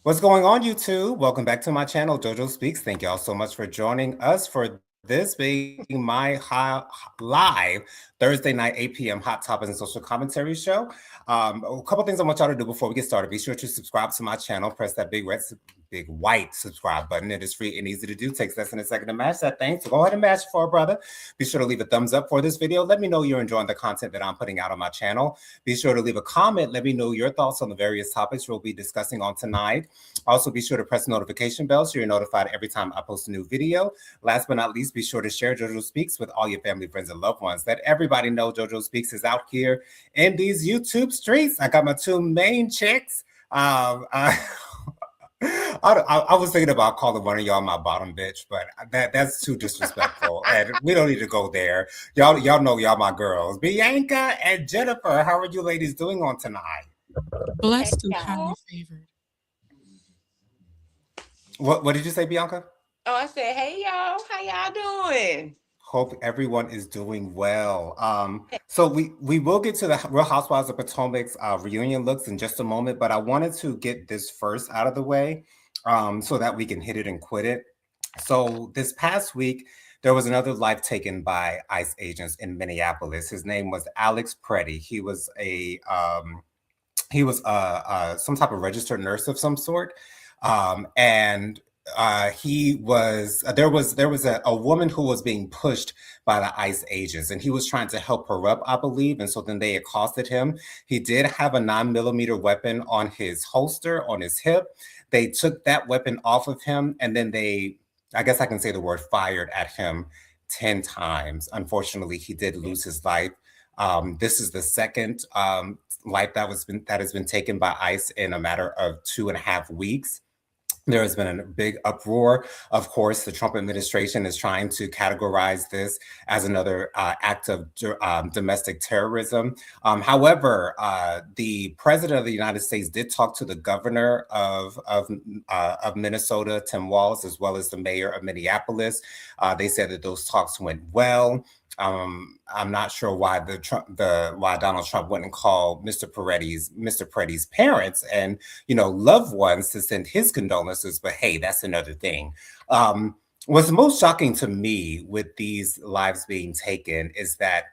What's going on, YouTube? Welcome back to my channel, JoJo Speaks. Thank y'all so much for joining us for this being my live Thursday night, 8 p.m. Hot Topics and Social Commentary show. A couple things I want y'all to do before we get started. Be sure to subscribe to my channel. Press that big white subscribe button. It is free and easy to do. Takes less than a second to mash that thing. So go ahead and mash it for a brother. Be sure to leave a thumbs up for this video. Let me know you're enjoying the content that I'm putting out on my channel. Be sure to leave a comment. Let me know your thoughts on the various topics we'll be discussing on tonight. Also, be sure to press the notification bell so you're notified every time I post a new video. Last but not least, be sure to share JoJo Speaks with all your family, friends, and loved ones. Let everybody know JoJo Speaks is out here in these YouTube streets. I got my two main chicks. I was thinking about calling one of y'all my bottom bitch, but that's too disrespectful, and we don't need to go there. Y'all know y'all my girls. Bianca and Jennifer, how are you ladies doing on tonight? Blessed and highly favored. What did you say, Bianca? Oh, I said, hey y'all, how y'all doing? Hope everyone is doing well. So we will get to the Real Housewives of Potomac's reunion looks in just a moment, but I wanted to get this first out of the way so that we can hit it and quit it. So this past week, there was another life taken by ICE agents in Minneapolis. His name was Alex Pretti. He was some type of registered nurse of some sort, and there was a woman who was being pushed by the ICE agents, and he was trying to help her up, I believe. And so then they accosted him. He did have a 9mm weapon on his holster on his hip. They took that weapon off of him, and then I guess I can say the word, fired at him 10 times. Unfortunately, he did lose his life. This is the second life that has been taken by ICE in a matter of 2.5 weeks. There has been a big uproar. Of course, the Trump administration is trying to categorize this as another act of domestic terrorism. However, the president of the United States did talk to the governor of Minnesota, Tim Walz, as well as the mayor of Minneapolis. They said that those talks went well. I'm not sure why why Donald Trump wouldn't call Mr. Pretti's parents and loved ones to send his condolences, but hey, that's another thing. What's most shocking to me with these lives being taken is that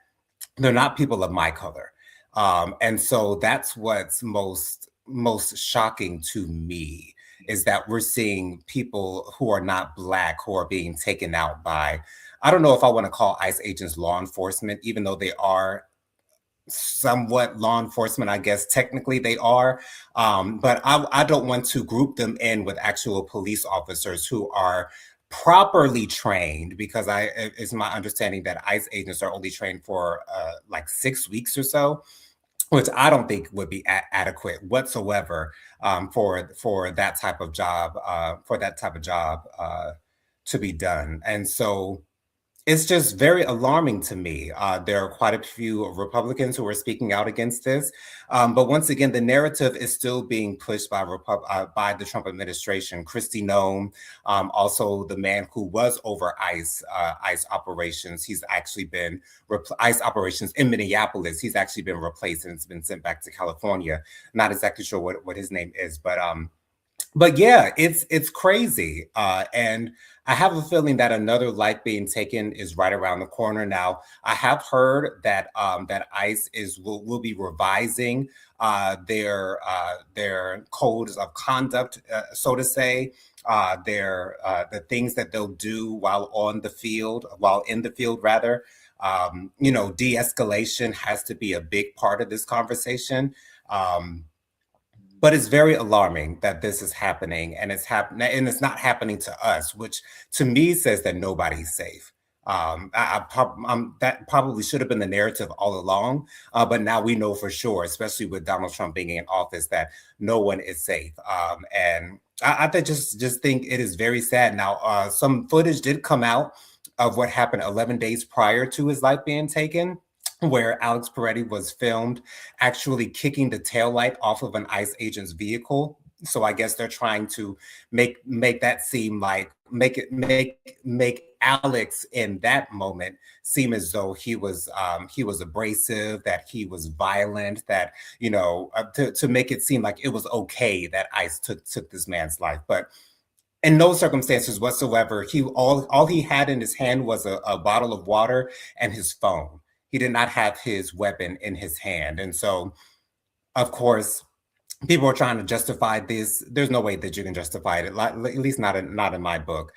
they're not people of my color, and so that's what's most shocking to me, is that we're seeing people who are not Black who are being taken out by, I don't know if I want to call ICE agents law enforcement, even though they are somewhat law enforcement, I guess technically they are. But I don't want to group them in with actual police officers who are properly trained, because it's my understanding that ICE agents are only trained for like 6 weeks or so, which I don't think would be adequate whatsoever for that type of job, to be done. And so it's just very alarming to me. There are quite a few Republicans who are speaking out against this. But once again, the narrative is still being pushed by the Trump administration. Kristi Noem, also the man who was over ICE operations, he's actually been ICE operations in Minneapolis. He's actually been replaced and it's been sent back to California. Not exactly sure what his name is, but yeah, it's crazy. And I have a feeling that another life being taken is right around the corner. Now, I have heard that that ICE will be revising their codes of conduct, so to say, the things that they'll do while in the field rather. De-escalation has to be a big part of this conversation. But it's very alarming that this is happening, and it's not happening to us, which to me says that nobody's safe. That probably should have been the narrative all along, but now we know for sure, especially with Donald Trump being in office, that no one is safe. And I just think it is very sad. Now, some footage did come out of what happened 11 days prior to his life being taken, where Alex Pretti was filmed actually kicking the taillight off of an ICE agent's vehicle. So I guess they're trying to make that seem like make Alex in that moment seemed as though he was abrasive, that he was violent, that to make it seem like it was okay that ICE took this man's life. But in no circumstances whatsoever, all he had in his hand was a bottle of water and his phone. He did not have his weapon in his hand. And so, of course, people are trying to justify this. There's no way that you can justify it, at least not in my book.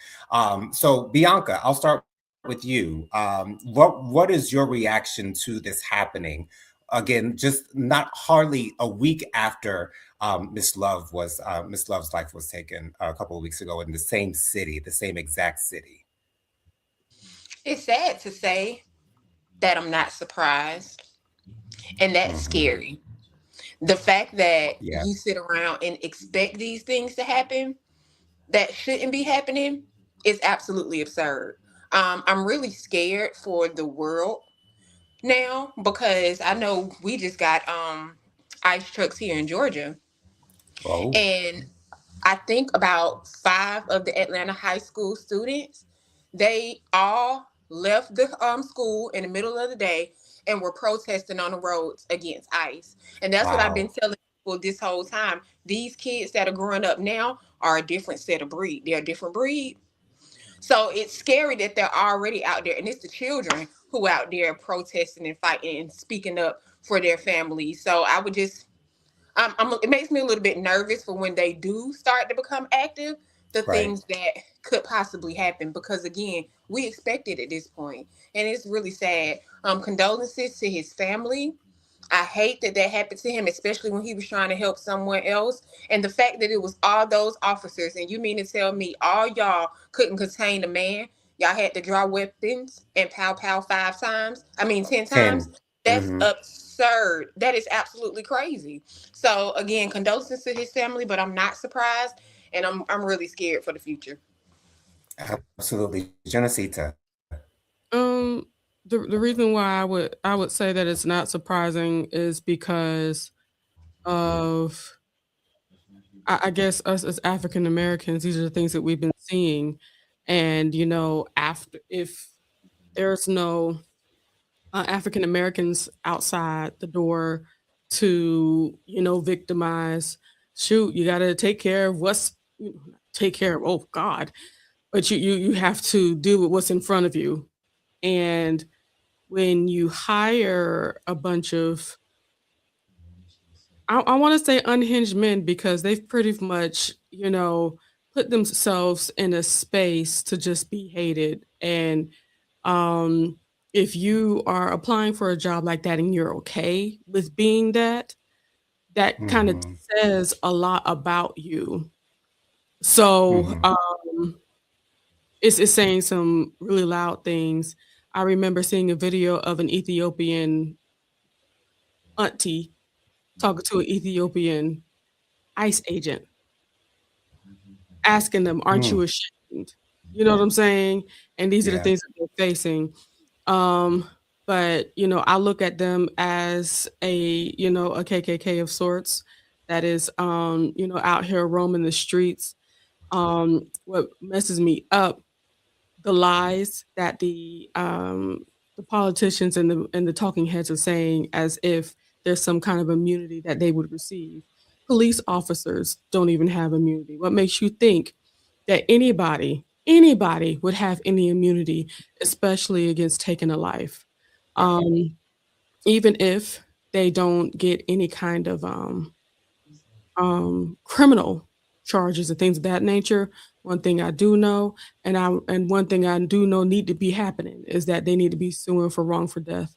So Bianca, I'll start with you. What is your reaction to this happening? Again, just not hardly a week after Miss Love's life was taken a couple of weeks ago in the same city, the same exact city. It's sad to say that I'm not surprised, and that's scary. The fact that Yeah. you sit around and expect these things to happen that shouldn't be happening is absolutely absurd. I'm really scared for the world now because I know we just got ice trucks here in Georgia, Oh, and I think about 5 of the Atlanta high school students, they all left the school in the middle of the day and were protesting on the roads against ICE. And that's what I've been wow. telling people this whole time. These kids that are growing up now are a different set of breed. They're a different breed. So it's scary that they're already out there, and it's the children who out there protesting and fighting and speaking up for their families. So I would just it makes me a little bit nervous for when they do start to become active, the Right. things that could possibly happen. Because again, we expect it at this point, and it's really sad. Condolences to his family. I hate that that happened to him, especially when he was trying to help someone else. And the fact that it was all those officers, and you mean to tell me all y'all couldn't contain the man? Y'all had to draw weapons and pow pow 5 times. I mean 10 times. 10. That's Hmm. absurd. That is absolutely crazy. So again, condolences to his family, but I'm not surprised, and I'm really scared for the future. Absolutely. Genesita. Um, the reason why I would say that it's not surprising is because of I guess us as African Americans, these are the things that we've been seeing, and after if there's no African Americans outside the door to victimize, shoot, you got to take care of take care of. Oh God, but you have to deal with what's in front of you, and when you hire a bunch of I want to say unhinged men because they've pretty much, put themselves in a space to just be hated. And um, if you are applying for a job like that and you're okay with being that, that kind of Hmm. says a lot about you. So Hmm. it's saying some really loud things. I remember seeing a video of an Ethiopian auntie talking to an Ethiopian ICE agent, asking them, "Aren't you Mm. ashamed?" You know what I'm saying? And these are the Yeah. things that they're facing. Um, but I look at them as a KKK of sorts that is out here roaming the streets. What messes me up, the lies that the politicians and the talking heads are saying as if there's some kind of immunity that they would receive. Police officers don't even have immunity. What makes you think that anybody would have any immunity, especially against taking a life? Um, Even if they don't get any kind of criminal charges and things of that nature. One thing I do know, and one thing I do know need to be happening is that they need to be suing for wrongful death.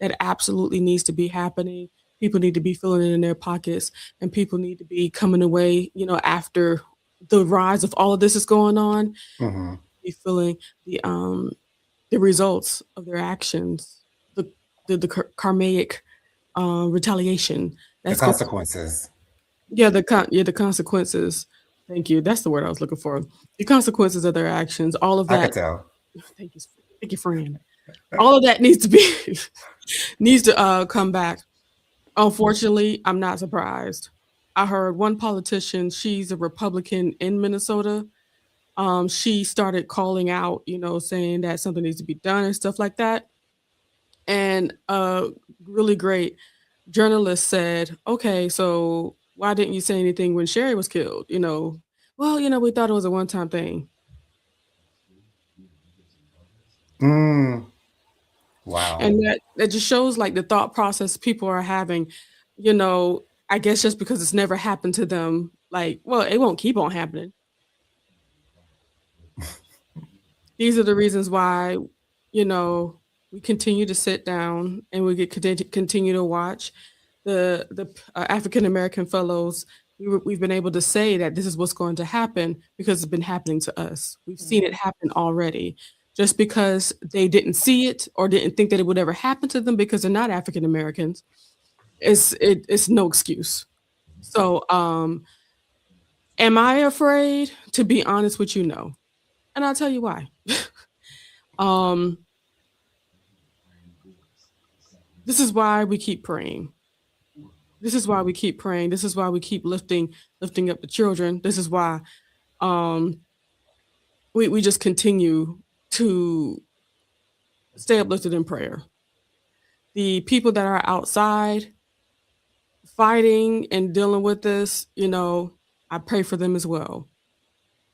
That absolutely needs to be happening. People need to be feeling it in their pockets, and people need to be coming away, after the rise of all of this is going on, Hmm. be feeling the results of their actions, the karmic retaliation The that's going. consequences. The consequences. Thank you. That's the word I was looking for. The consequences of their actions, all of I could that. tell. Thank you, friend. All of that needs to be needs to come back. Unfortunately, I'm not surprised. I heard one politician, she's a Republican in Minnesota. she started calling out, saying that something needs to be done and stuff like that. And a really great journalist said, "Okay, so why didn't you say anything when Sherry was killed?" Well, we thought it was a one-time thing. Mm, wow. And that just shows like the thought process people are having, I guess just because it's never happened to them, like, well, it won't keep on happening. These are the reasons why, you know, we continue to sit down and we continue to watch the African American fellows. We've been able to say that this is what's going to happen because it's been happening to us. We've seen it happen already. Just because they didn't see it or didn't think that it would ever happen to them because they're not African Americans, it's no excuse. So, am I afraid? To be honest with you, no, and I'll tell you why. um, this is why we keep praying. This is why we keep praying. This is why we keep lifting up the children. This is why um, we just continue to stay uplifted in prayer. The people that are outside fighting and dealing with this, I pray for them as well.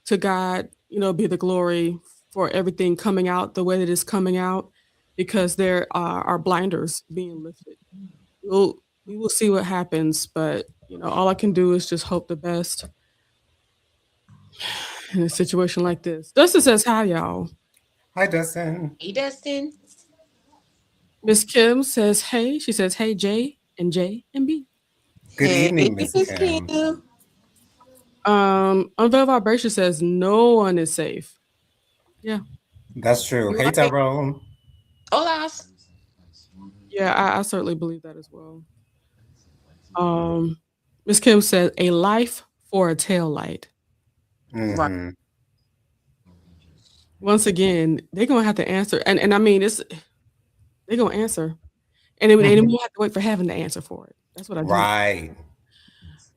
To God, be the glory for everything coming out the way that it's coming out, because there are blinders being lifted. We will see what happens, but all I can do is just hope the best in a situation like this. Dustin says hi, y'all. Hi, Dustin. Hey, Dustin. Miss Kim says hey. She says hey, J and B. Good Hey, evening, Miss Miss Kim. Kim. Unveiled Vibration says no one is safe. Yeah, That's true. You're Hey, right. Tyrone. Hola. yeah, I certainly believe that as well. Um, Miss Kim said a life for a tail light. Right. Mm-hmm. Once again, they're gonna have to answer, and I mean, they're gonna answer, and they Mm-hmm. will have to wait for heaven to answer for it. That's what I do. Right.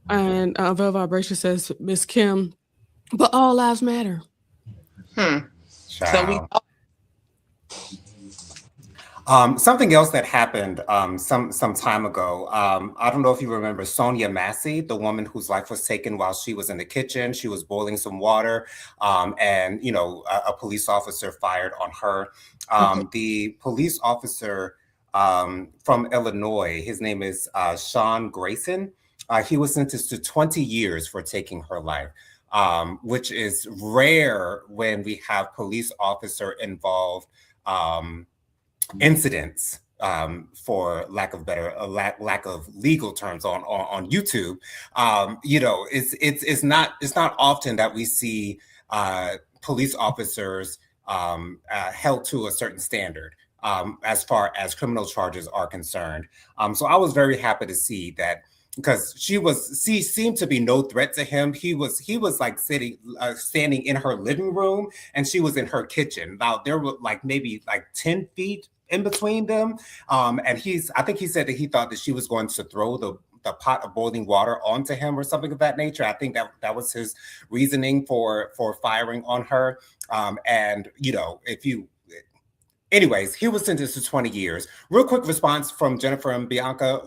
And Unveiled Vibration says, Miss Kim, but all lives matter. Hmm. So we. Child. Something else that happened some time ago. I don't know if you remember Sonia Massey, the woman whose life was taken while she was in the kitchen. She was boiling some water, and a police officer fired on her. Mhm. The police officer from Illinois, his name is Sean Grayson. He was sentenced to 20 years for taking her life. Which is rare when we have police officer involved incidents, for lack of better lack of legal terms on YouTube. It's not often that we see police officers held to a certain standard, as far as criminal charges are concerned. So I was very happy to see that, because she seemed to be no threat to him. He was like standing in her living room, and she was in her kitchen. Now there were like maybe like 10 feet in between them. And I think he said that he thought that she was going to throw the pot of boiling water onto him or something of that nature. I think that was his reasoning for firing on her. And if you anyways, he was sentenced to 20 years. Real quick response from Jennifer and Bianca.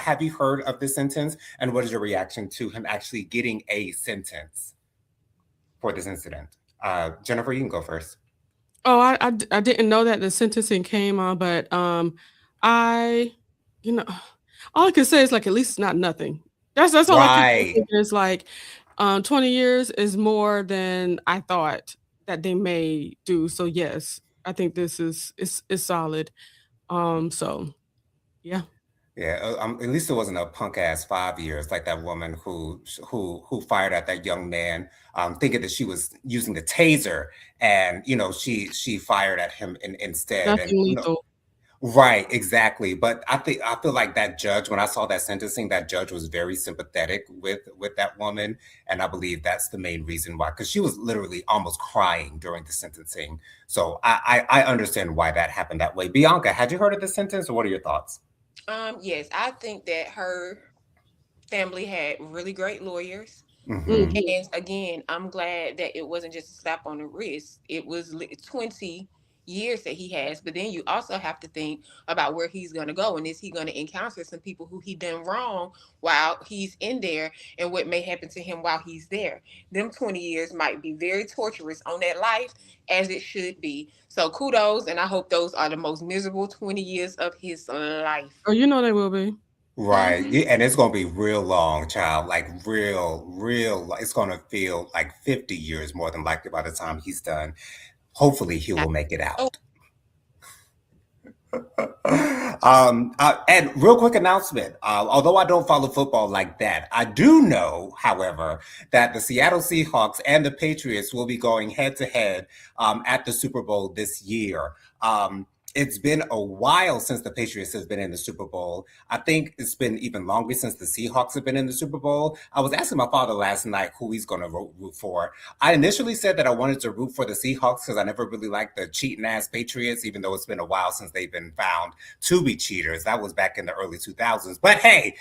Have you heard of this sentence? And what is your reaction to him actually getting a sentence for this incident? Jennifer, you can go first. Oh, I didn't know that the sentencing came on, but I, you know, all I can say is like at least it's not nothing. That's all I keep on Right. thinking is like, 20 years is more than I thought that they may do. So yes, I think this is solid. So yeah. Yeah, at least it wasn't a punk ass 5 years like that woman who fired at that young man, thinking that she was using the taser, and she fired at him instead, and Nothing lethal. right, exactly. But I feel like that judge, when I saw that sentencing, that judge was very sympathetic with that woman, and I believe that's the main reason why, because she was literally almost crying during the sentencing. So I understand why that happened that way. Bianca, had you heard of the sentence, or what are your thoughts? Yes, I think that her family had really great lawyers. Hmm. Mhm. And again, I'm glad that it wasn't just a slap on the wrist. It was 20 years that he has. But then you also have to think about where he's going to go. And is he going to encounter some people who he done wrong while he's in there, and what may happen to him while he's there? Them 20 years might be very torturous on that life, as it should be. So kudos. And I hope those are the most miserable 20 years of his life. Oh, you know they will be. Right. Hmm. Yeah, and it's going to be real long, child. Like real. It's going to feel like 50 years more than likely by the time he's done. Hopefully, he will make it Oh, out. And real quick announcement. Although I don't follow football like that, I do know, however, that the Seattle Seahawks and the Patriots will be going head to head at the Super Bowl this year. It's been a while since the Patriots has been in the Super Bowl. I think it's been even longer since the Seahawks have been in the Super Bowl. I was asking my father last night who he's going to root for. I initially said that I wanted to root for the Seahawks because I never really liked the cheating ass Patriots, even though it's been a while since they've been found to be cheaters. That was back in the early 2000s. But hey,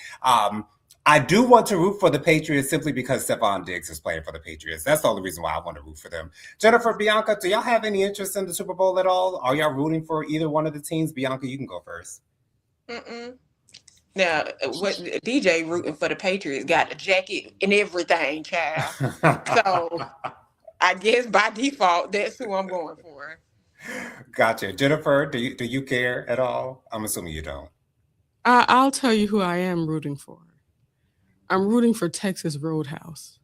I do want to root for the Patriots simply because Stephon Diggs is playing for the Patriots. That's the only reason why I want to root for them. Jennifer, Bianca, do y'all have any interest in the Super Bowl at all? Are y'all rooting for either one of the teams? Bianca, you can go first. mm-mm. Now, what DJ rooting for the Patriots got a jacket and everything, child. So I guess by default, that's who I'm going for. Gotcha. Jennifer, do you care at all? I'm assuming you don't. I'll tell you who I am rooting for. I'm rooting for Texas Roadhouse.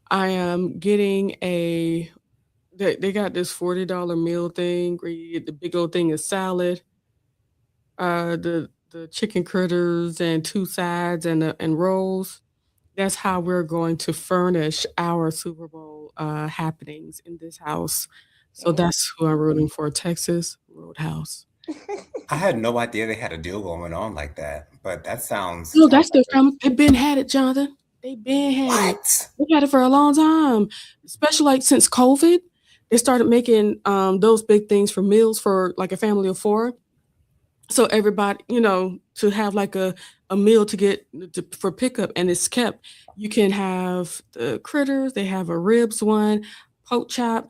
I am getting they got this $40 meal thing where you get the big old thing of salad, the chicken critters and two sides and rolls. That's how we're going to furnish our Super Bowl happenings in this house. So Oh. that's who I'm rooting for, Texas Roadhouse. I had no idea they had a deal going on like that, but that sounds No, sounds that's like their family. They've been had it, Jonathan. They've been had it. what? They've had it for a long time, especially like since COVID. They started making those big things for meals for like a family of four. So everybody, to have like a meal for pickup, and it's kept. You can have the critters. They have a ribs one, pork chop,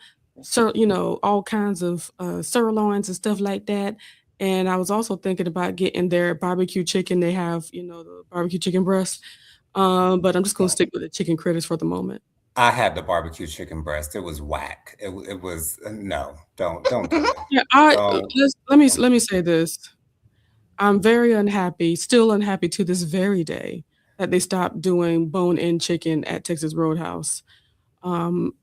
all kinds of sirloins and stuff like that. And I was also thinking about getting their barbecue chicken. They have, the barbecue chicken breast. But I'm just gonna stick with the chicken critters for the moment. I had the barbecue chicken breast. It was whack. It was no. Don't do it. Yeah, Don't let me say this. I'm very unhappy, still unhappy to this very day, that they stopped doing bone-in chicken at Texas Roadhouse. Um,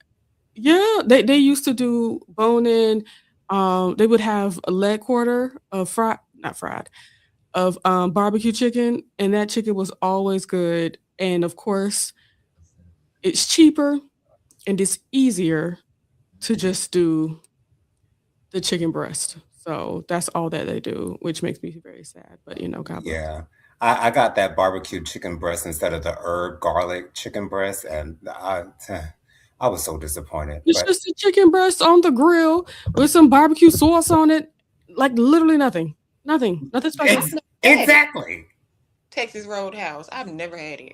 yeah, they used to do bone-in. They would have a leg quarter of fried, not fried, of barbecue chicken, and that chicken was always good. And of course, it's cheaper and it's easier to just do the chicken breast. So that's all that they do, which makes me very sad. But God bless. yeah. I got that barbecue chicken breast instead of the herb garlic chicken breast, and I was so disappointed. It's But just a chicken breast on the grill with some barbecue sauce on it. Like literally nothing. Nothing. Nothing special. ex- Had it. exactly. Texas Roadhouse. I've never had it.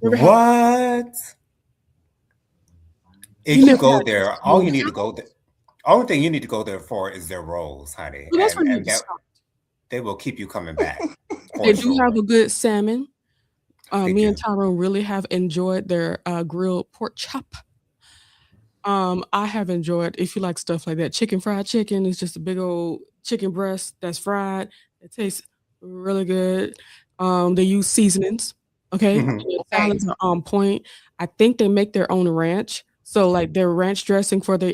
Never had What? you If you never go had there, Texas all you Roadhouse. need to go there. Only thing you need to go there for is their rolls, honey, Well, that's where and you need and to that start. they will keep you coming back They for do have sure. a good salmon. They Me and do. Tyrone really have enjoyed their grilled pork chop. I have enjoyed, if you like stuff like that, chicken fried chicken is just a big old chicken breast that's fried. It tastes really good. They use seasonings. Okay, Mhm. and their Okay. salads are on point. I think they make their own ranch. So like their ranch dressing for the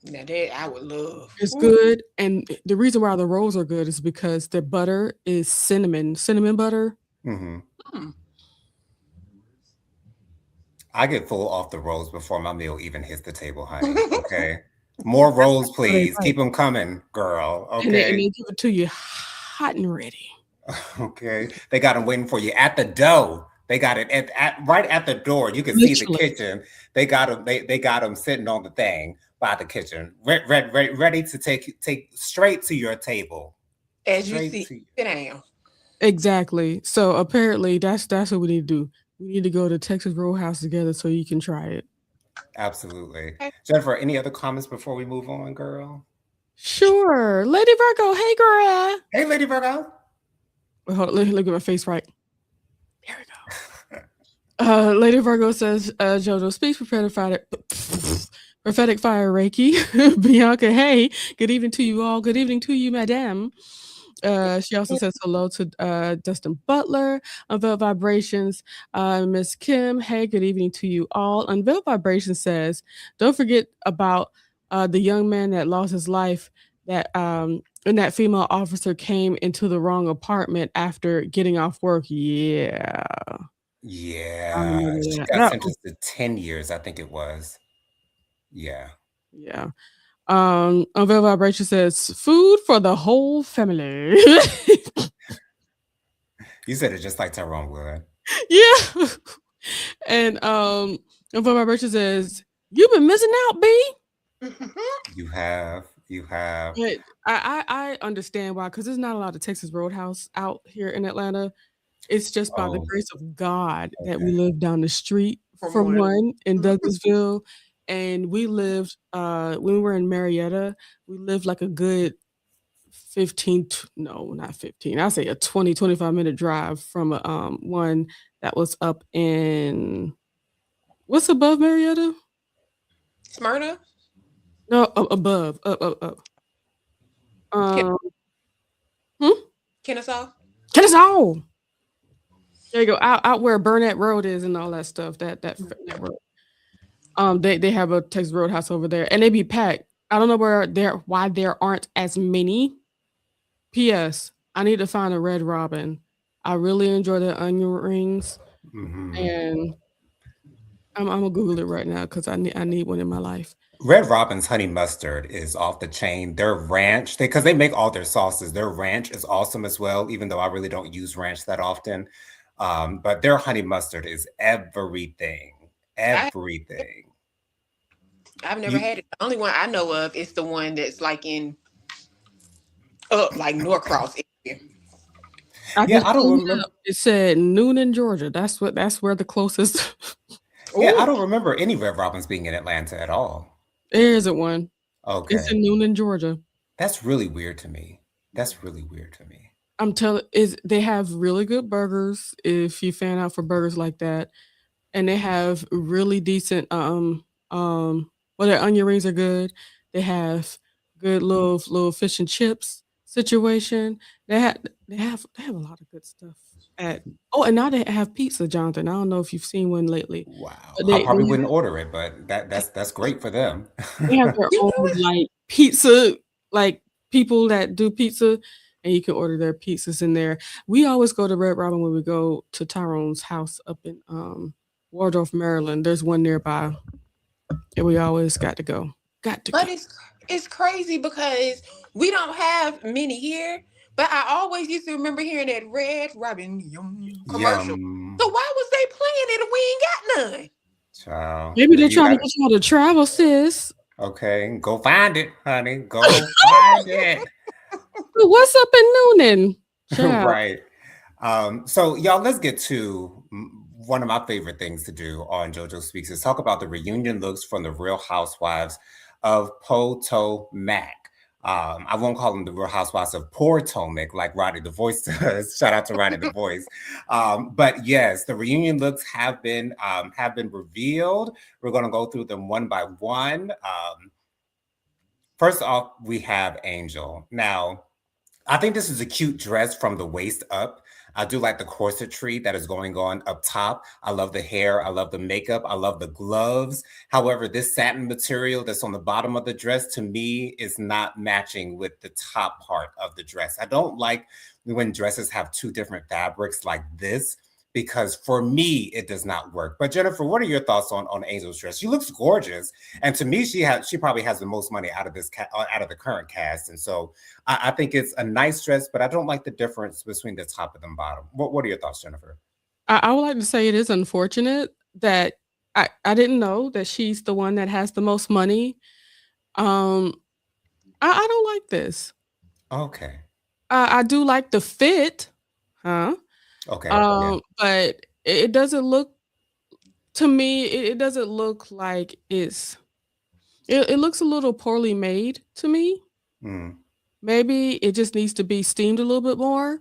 Now that I would love. is Ooh. good. And the reason why the rolls are good is because their butter is cinnamon butter. Mhm. Mm. I get full off the rolls before my meal even hits the table, honey. Okay. More rolls, So they please. like. Keep them coming, girl. And Okay. they give it to you hot and ready. Okay. They got them waiting for you at the door. They got it right at the door. You can see the Literally. kitchen. They got them. They got them sitting on the thing by the kitchen, ready to take straight to your table. As you Straight see, to you. sit down. Exactly. So apparently that's what we need to do. We need to go to Texas Roadhouse together so you can try it. Absolutely. Okay. Jennifer, any other comments before we move on, girl? Sure. Lady Virgo, hey girl. Hey, Lady Virgo. Wait, hold on, let me get my face right. There we go. Lady Virgo says, JoJo speaks prophetic fire Reiki. Bianca, hey, good evening to you all. Good evening to you, madame. She also says hello to Dustin Butler, Unveiled Vibrations. Miss Kim, hey, good evening to you all. Unveiled Vibrations says, don't forget about the young man that lost his life that and that female officer came into the wrong apartment after getting off work. Yeah. I Yeah, remember she that. got That was, sentenced to 10 years, I think it was. Yeah. yeah. Unveiled Vibration says, food for the whole family. You said it just like Tyrone would. Yeah. And Unveiled Vibration says, you've been missing out, B. You have. You have. But I understand why, because there's not a lot of Texas Roadhouse out here in Atlanta. It's just by the Oh, grace of God that we okay. live down the street From from one. one in Douglasville. And we lived when we were in Marietta, we lived like a good 15, no, not 15. I'll say a 20, 25-minute drive from a one that was up in what's above Marietta? Smyrna, No, above, up. Ken- Um, hmm? Kennesaw. Kennesaw. There you go. Out where Burnett Road is and all that stuff. That road. They have a Texas Roadhouse over there, and they be packed. I don't know why there aren't as many. P.S. I need to find a Red Robin. I really enjoy the onion rings, Hmm. and I'm gonna Google it right now because I need one in my life. Red Robin's honey mustard is off the chain. Their ranch, because they make all their sauces, their ranch is awesome as well, even though I really don't use ranch that often. But their honey mustard is everything. I, Everything. I've never You, had it. The only one I know of is the one that's like in like Norcross area. I yeah, just I don't pulled it remember. up. It said Noonan, Georgia. That's where the closest. Yeah, I Oh, don't remember any Red Robins being in Atlanta at all. There isn't one. It's Okay. in Noonan, Georgia. That's really weird to me. That's really weird to me. I'm telling is they have really good burgers if you fan out for burgers like that. And they have really decent well their onion rings are good. They have good little fish and chips situation. They have a lot of good stuff at and now they have pizza, Jonathan. I don't know if you've seen one lately. Wow. But I they probably have wouldn't order it, but that's great for them. they have their you own know what? like pizza, like people that do pizza, and you can order their pizzas in there. We always go to Red Robin when we go to Tyrone's house up in Waldorf, Maryland. There's one nearby, and we always got to go. Got to go. But it's crazy because we don't have many here. But I always used to remember hearing that Red Robin commercial. Yum. So why was they playing it if we ain't got none? Child. Maybe they're You trying to got get y'all to travel, sis. okay. Go find it, honey. Go find it. What's up in Noonan? Child. Right. So y'all, let's get to one of my favorite things to do on JoJo Speaks is talk about the reunion looks from the Real Housewives of Potomac. I won't call them the Real Housewives of Potomac like Roddy the Voice does. Shout out to Roddy the Voice. But yes, the reunion looks have been revealed. We're going to go through them one by one. First off, we have Angel. Now, I think this is a cute dress from the waist up. I do like the corsetry that is going on up top. I love the hair. I love the makeup. I love the gloves. However, this satin material that's on the bottom of the dress to me is not matching with the top part of the dress. I don't like when dresses have two different fabrics like this because for me it does not work. But Jennifer, what are your thoughts on Angel's dress? She looks gorgeous, and to me, she probably has the most money out of out of the current cast, and so I think it's a nice dress, but I don't like the difference between the top and the bottom. What are your thoughts, Jennifer? I would like to say it is unfortunate that I didn't know that she's the one that has the most money. Um, I don't like this. Okay. I do like the fit, huh? Okay. Yeah. But it doesn't look to me, it doesn't look like it looks a little poorly made to me. Mm, Maybe it just needs to be steamed a little bit more,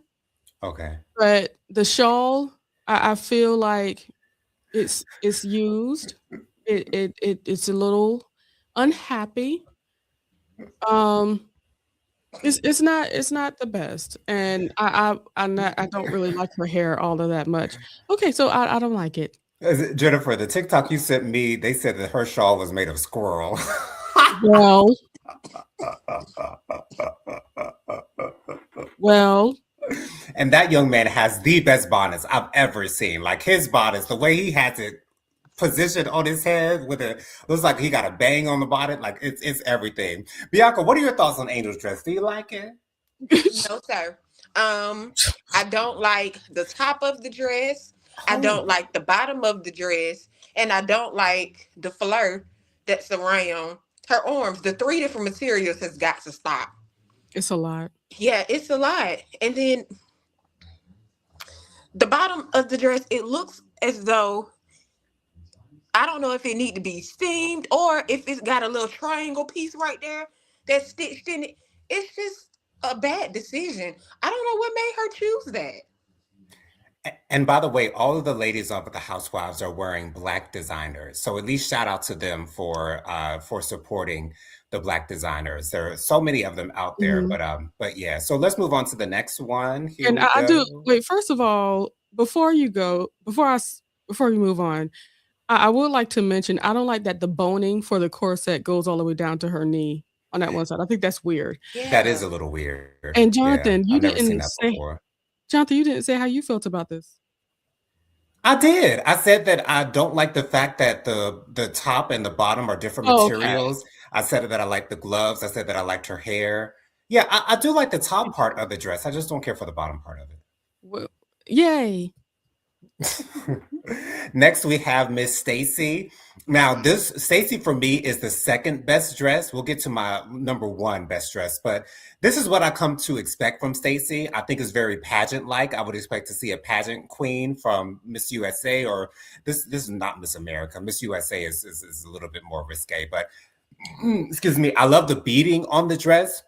okay. but the shawl, I feel like it's used. It's a little unhappy. Um, it's not the best, and I don't really like her hair all of that much. Okay, so I don't like it. Jennifer, the TikTok you sent me, they said that her shawl was made of squirrel. Well, well, And that young man has the best bonnets I've ever seen. Like his bonnets, the way he has it positioned on his head with a looks like he got a bang on the bonnet. Like it's everything. Bianca, what are your thoughts on Angel's dress? Do you like it? No, sir. I don't like the top of the dress. I don't Oh, like the bottom of the dress, and I don't like the fleur that's around her arms. The three different materials has got to stop. it's a lot. Yeah, it's a lot. And then the bottom of the dress, it looks as though I don't know if it need to be steamed or if it's got a little triangle piece right there that's stitched in it. It's just a bad decision. I don't know what made her choose that. and by the way, all of the ladies of the housewives are wearing black designers. So at least shout out to them for supporting the black designers. There are so many of them out there, Mhm. but yeah. So let's move on to the next one. Here And we I do go. wait, first of all, before you go, before we move on, I would like to mention, I don't like that the boning for the corset goes all the way down to her knee on that one side. I think that's weird. That is Yeah. a little weird. And Yeah, Jonathan, I've never seen that before. You didn't say how you felt about this. I did. I said that I don't like the fact that the top and the bottom are different Oh, okay. materials. I said that I like the gloves. I said that I liked her hair. Yeah, I do like the top part of the dress. I just don't care for the bottom part of it. Well, yay. Next, we have Miss Stacy. Now, this Stacy for me is the second best dress. We'll get to my number one best dress, but this is what I come to expect from Stacy. I think it's very pageant-like. I would expect to see a pageant queen from Miss USA, or this is not Miss America. Miss USA is a little bit more risque, but excuse me. I love the beading on the dress.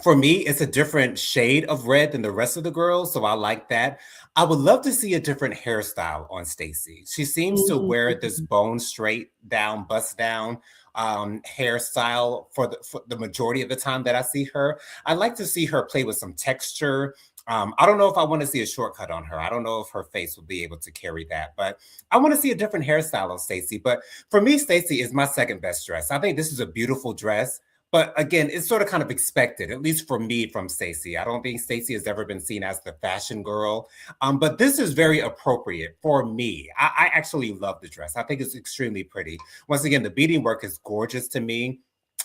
For me, it's a different shade of red than the rest of the girls, so I like that. I would love to see a different hairstyle on Stacey. She seems to wear this Mhm. bone straight down, bust down hairstyle for the majority of the time that I see her. I like to see her play with some texture. I don't know if I want to see a shortcut on her. I don't know if her face will be able to carry that, but I want to see a different hairstyle on Stacey. But for me, Stacey is my second best dress. I think this is a beautiful dress. But again, it's sort of kind of expected, at least for me from Stacey. I don't think Stacey has ever been seen as the fashion girl. But this is very appropriate for me. I actually love the dress. I think it's extremely pretty. Once again, the beading work is gorgeous to me.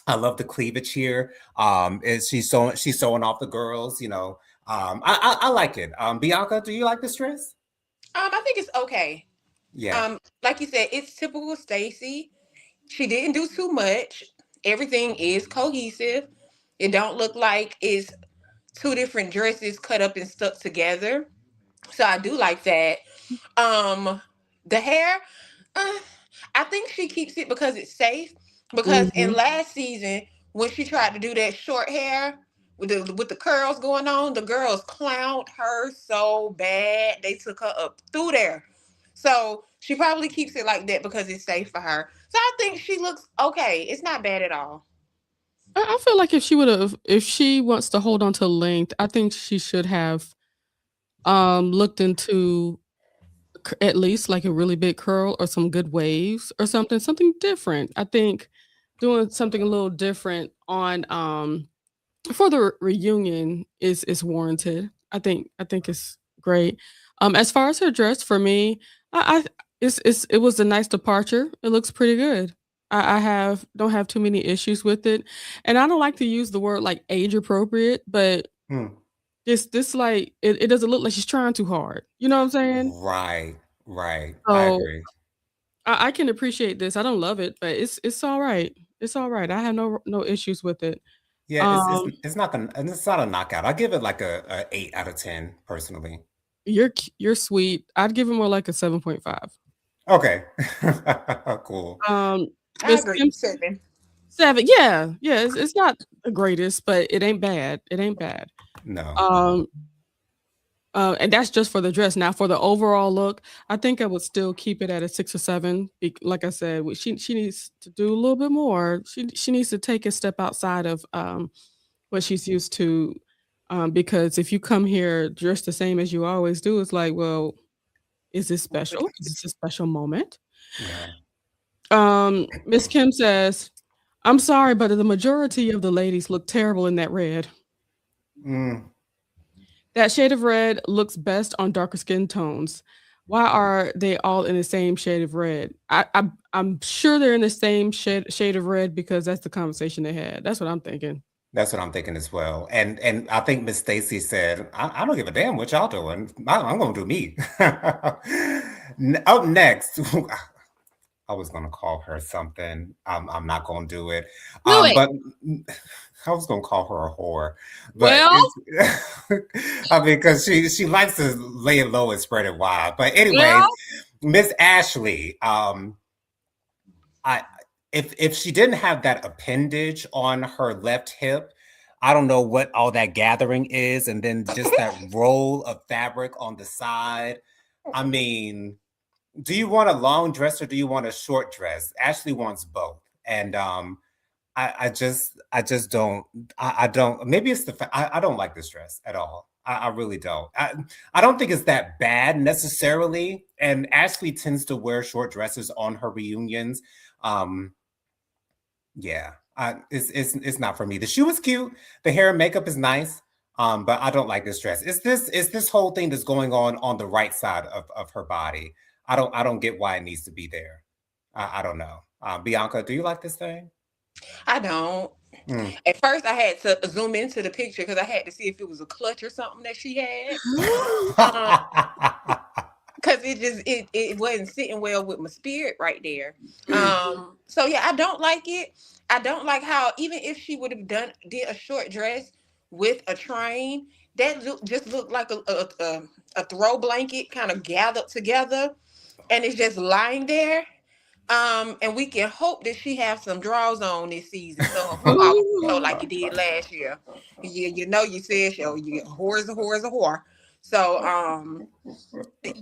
I love the cleavage here. Is she's sewing off the girls, you know. I like it. Bianca, do you like this dress? I think it's okay. Yeah. Like you said, it's typical Stacy. She didn't do too much. Everything is cohesive. It don't look like it's two different dresses cut up and stuck together. So I do like that. Um, the hair, uh, I think she keeps it because it's safe. Because in Mhm. last season, when she tried to do that short hair with the curls going on, the girls clowned her so bad they took her up through there. So she probably keeps it like that because it's safe for her. So I think she looks okay. It's not bad at all. I feel like if she wants to hold on to length, I think she should have, looked into at least like a really big curl or some good waves or something different. I think doing something a little different on, for the reunion is warranted. I think it's great. As far as her dress for me, I it was a nice departure. It looks pretty good. I have don't have too many issues with it, and I don't like to use the word like age appropriate, but Hmm. this like it doesn't look like she's trying too hard. You know what I'm saying? Right. Right. I So agree. I can appreciate this. I don't love it, but it's all right. It's all right. I have no issues with it. Yeah, Um, it's not it's not a knockout. I give it like a 8 out of 10 personally. You're sweet. I'd give it more like a 7.5. Okay. Cool. I Miss agree. Kim 7. 7. Yeah, yeah. It's not the greatest, but it ain't bad. It ain't bad. No. Um, and that's just for the dress. Now, for the overall look, I think I would still keep it at a 6 or 7. Like I said, she needs to do a little bit more. She needs to take a step outside of what she's used to. Because if you come here dressed the same as you always do, it's like, well, is this special? Is this a special moment? Yeah. Miss Kim says, "I'm sorry, but the majority of the ladies look terrible in that red. Mm. That shade of red looks best on darker skin tones. Why are they all in the same shade of red? I'm sure they're in the same shade of red because that's the conversation they had. That's what I'm thinking." That's what I'm thinking as well. And I think Miss Stacy said, I don't give a damn what y'all doing. I'm gonna do me. Up next, I was gonna call her something. I'm not gonna do it. Do it. But I was gonna call her a whore. But Well, it's I mean, because she likes to lay it low and spread it wide. But anyways, well, Miss Ashley, I if she didn't have that appendage on her left hip, I don't know what all that gathering is, and then just that roll of fabric on the side. I mean, do you want a long dress or do you want a short dress? Ashley wants both, and I just don't. I don't. Maybe it's I don't like this dress at all. I really don't. I don't think it's that bad necessarily. And Ashley tends to wear short dresses on her reunions. Um, yeah, it's not for me. The shoe is cute. The hair and makeup is nice. But I don't like this dress. It's this whole thing that's going on the right side of her body. I don't get why it needs to be there. I don't know. Bianca, do you like this thing? I don't. Mm. At first, I had to zoom into the picture because I had to see if it was a clutch or something that she had. Um, because it wasn't sitting well with my spirit right there. So yeah, I don't like it. I don't like how even if she would have did a short dress with a train, that just looked like a throw blanket kind of gathered together, and it's just lying there. And we can hope that she have some draws on this season, so her bra won't show like it did last year. You know, you said, "Oh, you whore is a whore is a whore." So,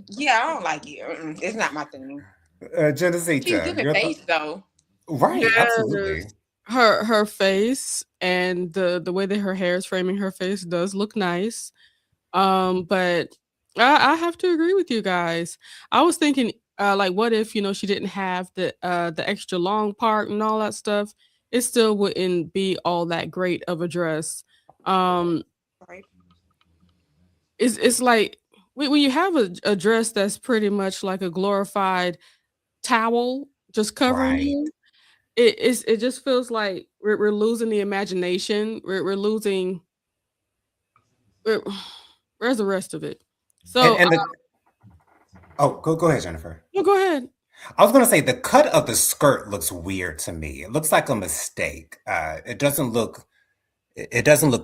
yeah, I don't like it. It's not my thing. She's Genesita, giving your face though. right, yes. absolutely. Her face and the way that her hair is framing her face does look nice. But I have to agree with you guys. I was thinking, like, what if she didn't have the extra long part and all that stuff? It still wouldn't be all that great of a dress. Um, Right. it's like when you have a dress that's pretty much like a glorified towel just covering Right. you. It just feels like we're losing the imagination. We're losing. We're, where's the rest of it? And So, and the oh, go ahead, Jennifer. no, go ahead. I was gonna say the cut of the skirt looks weird to me. It looks like a mistake. It doesn't look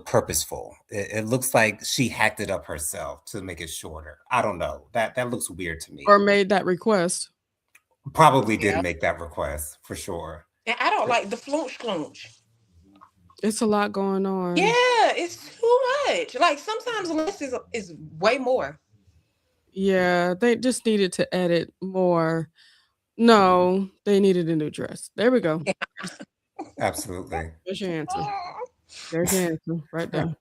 purposeful. It looks like she hacked it up herself to make it shorter. I don't know. That looks weird to me. Or made that request. Probably did Yeah. make that request for sure. And I don't like the flunch flunch. It's a lot going on. Yeah, it's too much. Like sometimes less is way more. Yeah, they just needed to edit more. No, they needed a new dress. There we go. Absolutely. There's your answer. There's your answer right there.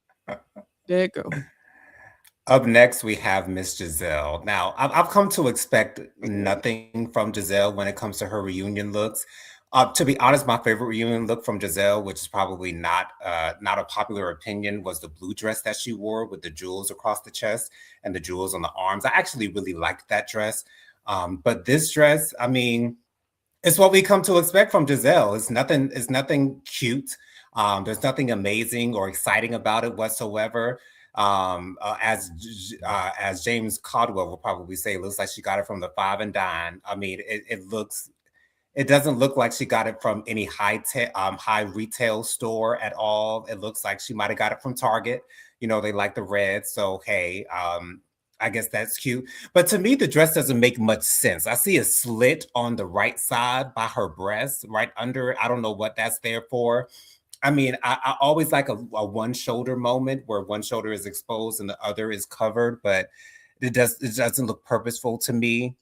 There you go. Up next, we have Miss Giselle. Now, I've come to expect nothing from Giselle when it comes to her reunion looks. To be honest, my favorite reunion look from Giselle, which is probably not a popular opinion, was the blue dress that she wore with the jewels across the chest and the jewels on the arms. I actually really liked that dress. But this dress, I mean, it's what we come to expect from Giselle. It's nothing cute. There's nothing amazing or exciting about it whatsoever. As James Caldwell will probably say, it looks like she got it from the Five and Dime. I mean, it doesn't look like she got it from any high retail store at all. It looks like she might have got it from Target. They like the red, so hey, I guess that's cute. But to me, the dress doesn't make much sense. I see a slit on the right side by her breast, right under it. I don't know what that's there for. I mean, I always like a one shoulder moment where one shoulder is exposed and the other is covered, but it doesn't look purposeful to me.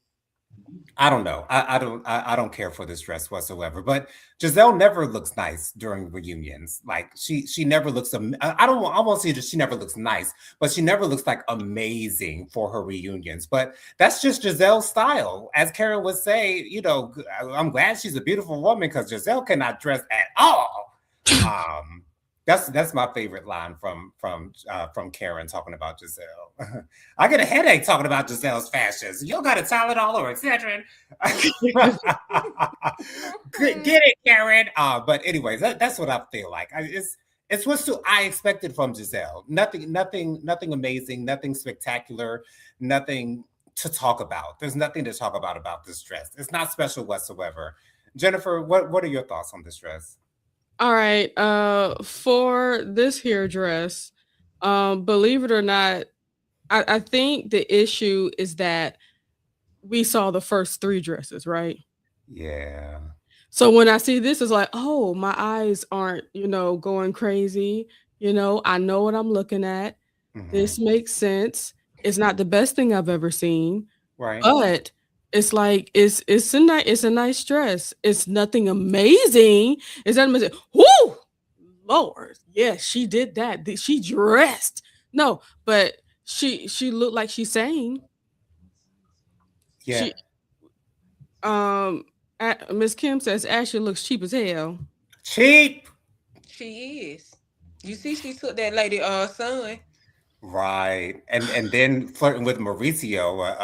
I don't know. I don't care for this dress whatsoever. But Giselle never looks nice during reunions. Like she never looks. I won't say that she never looks nice, but she never looks like amazing for her reunions. But that's just Giselle's style. As Karen would say, I'm glad she's a beautiful woman because Giselle cannot dress at all. Um, that's my favorite line from Karen talking about Giselle. I get a headache talking about Giselle's fashions. You got a talent all over, etc. Get it, Karen. But anyways, that's what I feel like. It's what I expected from Giselle. Nothing amazing, nothing spectacular, nothing to talk about. There's nothing to talk about this dress. It's not special whatsoever. Jennifer, what are your thoughts on this dress? All right. For this here dress, believe it or not, I think the issue is that we saw the first 3 dresses, right? Yeah. So when I see this, it's like, oh, my eyes aren't, going crazy. I know what I'm looking at. This makes sense. It's not the best thing I've ever seen, Right. but it's like it's a nice dress. It's nothing amazing. It's not amazing. Whoo, Lord, yes, she did that. She dressed. No, but she looked like she sang. Yeah. She Miss Kim says Ashley looks cheap as hell. Cheap. She is. You see, she took that lady son. Right. And then flirting with Mauricio,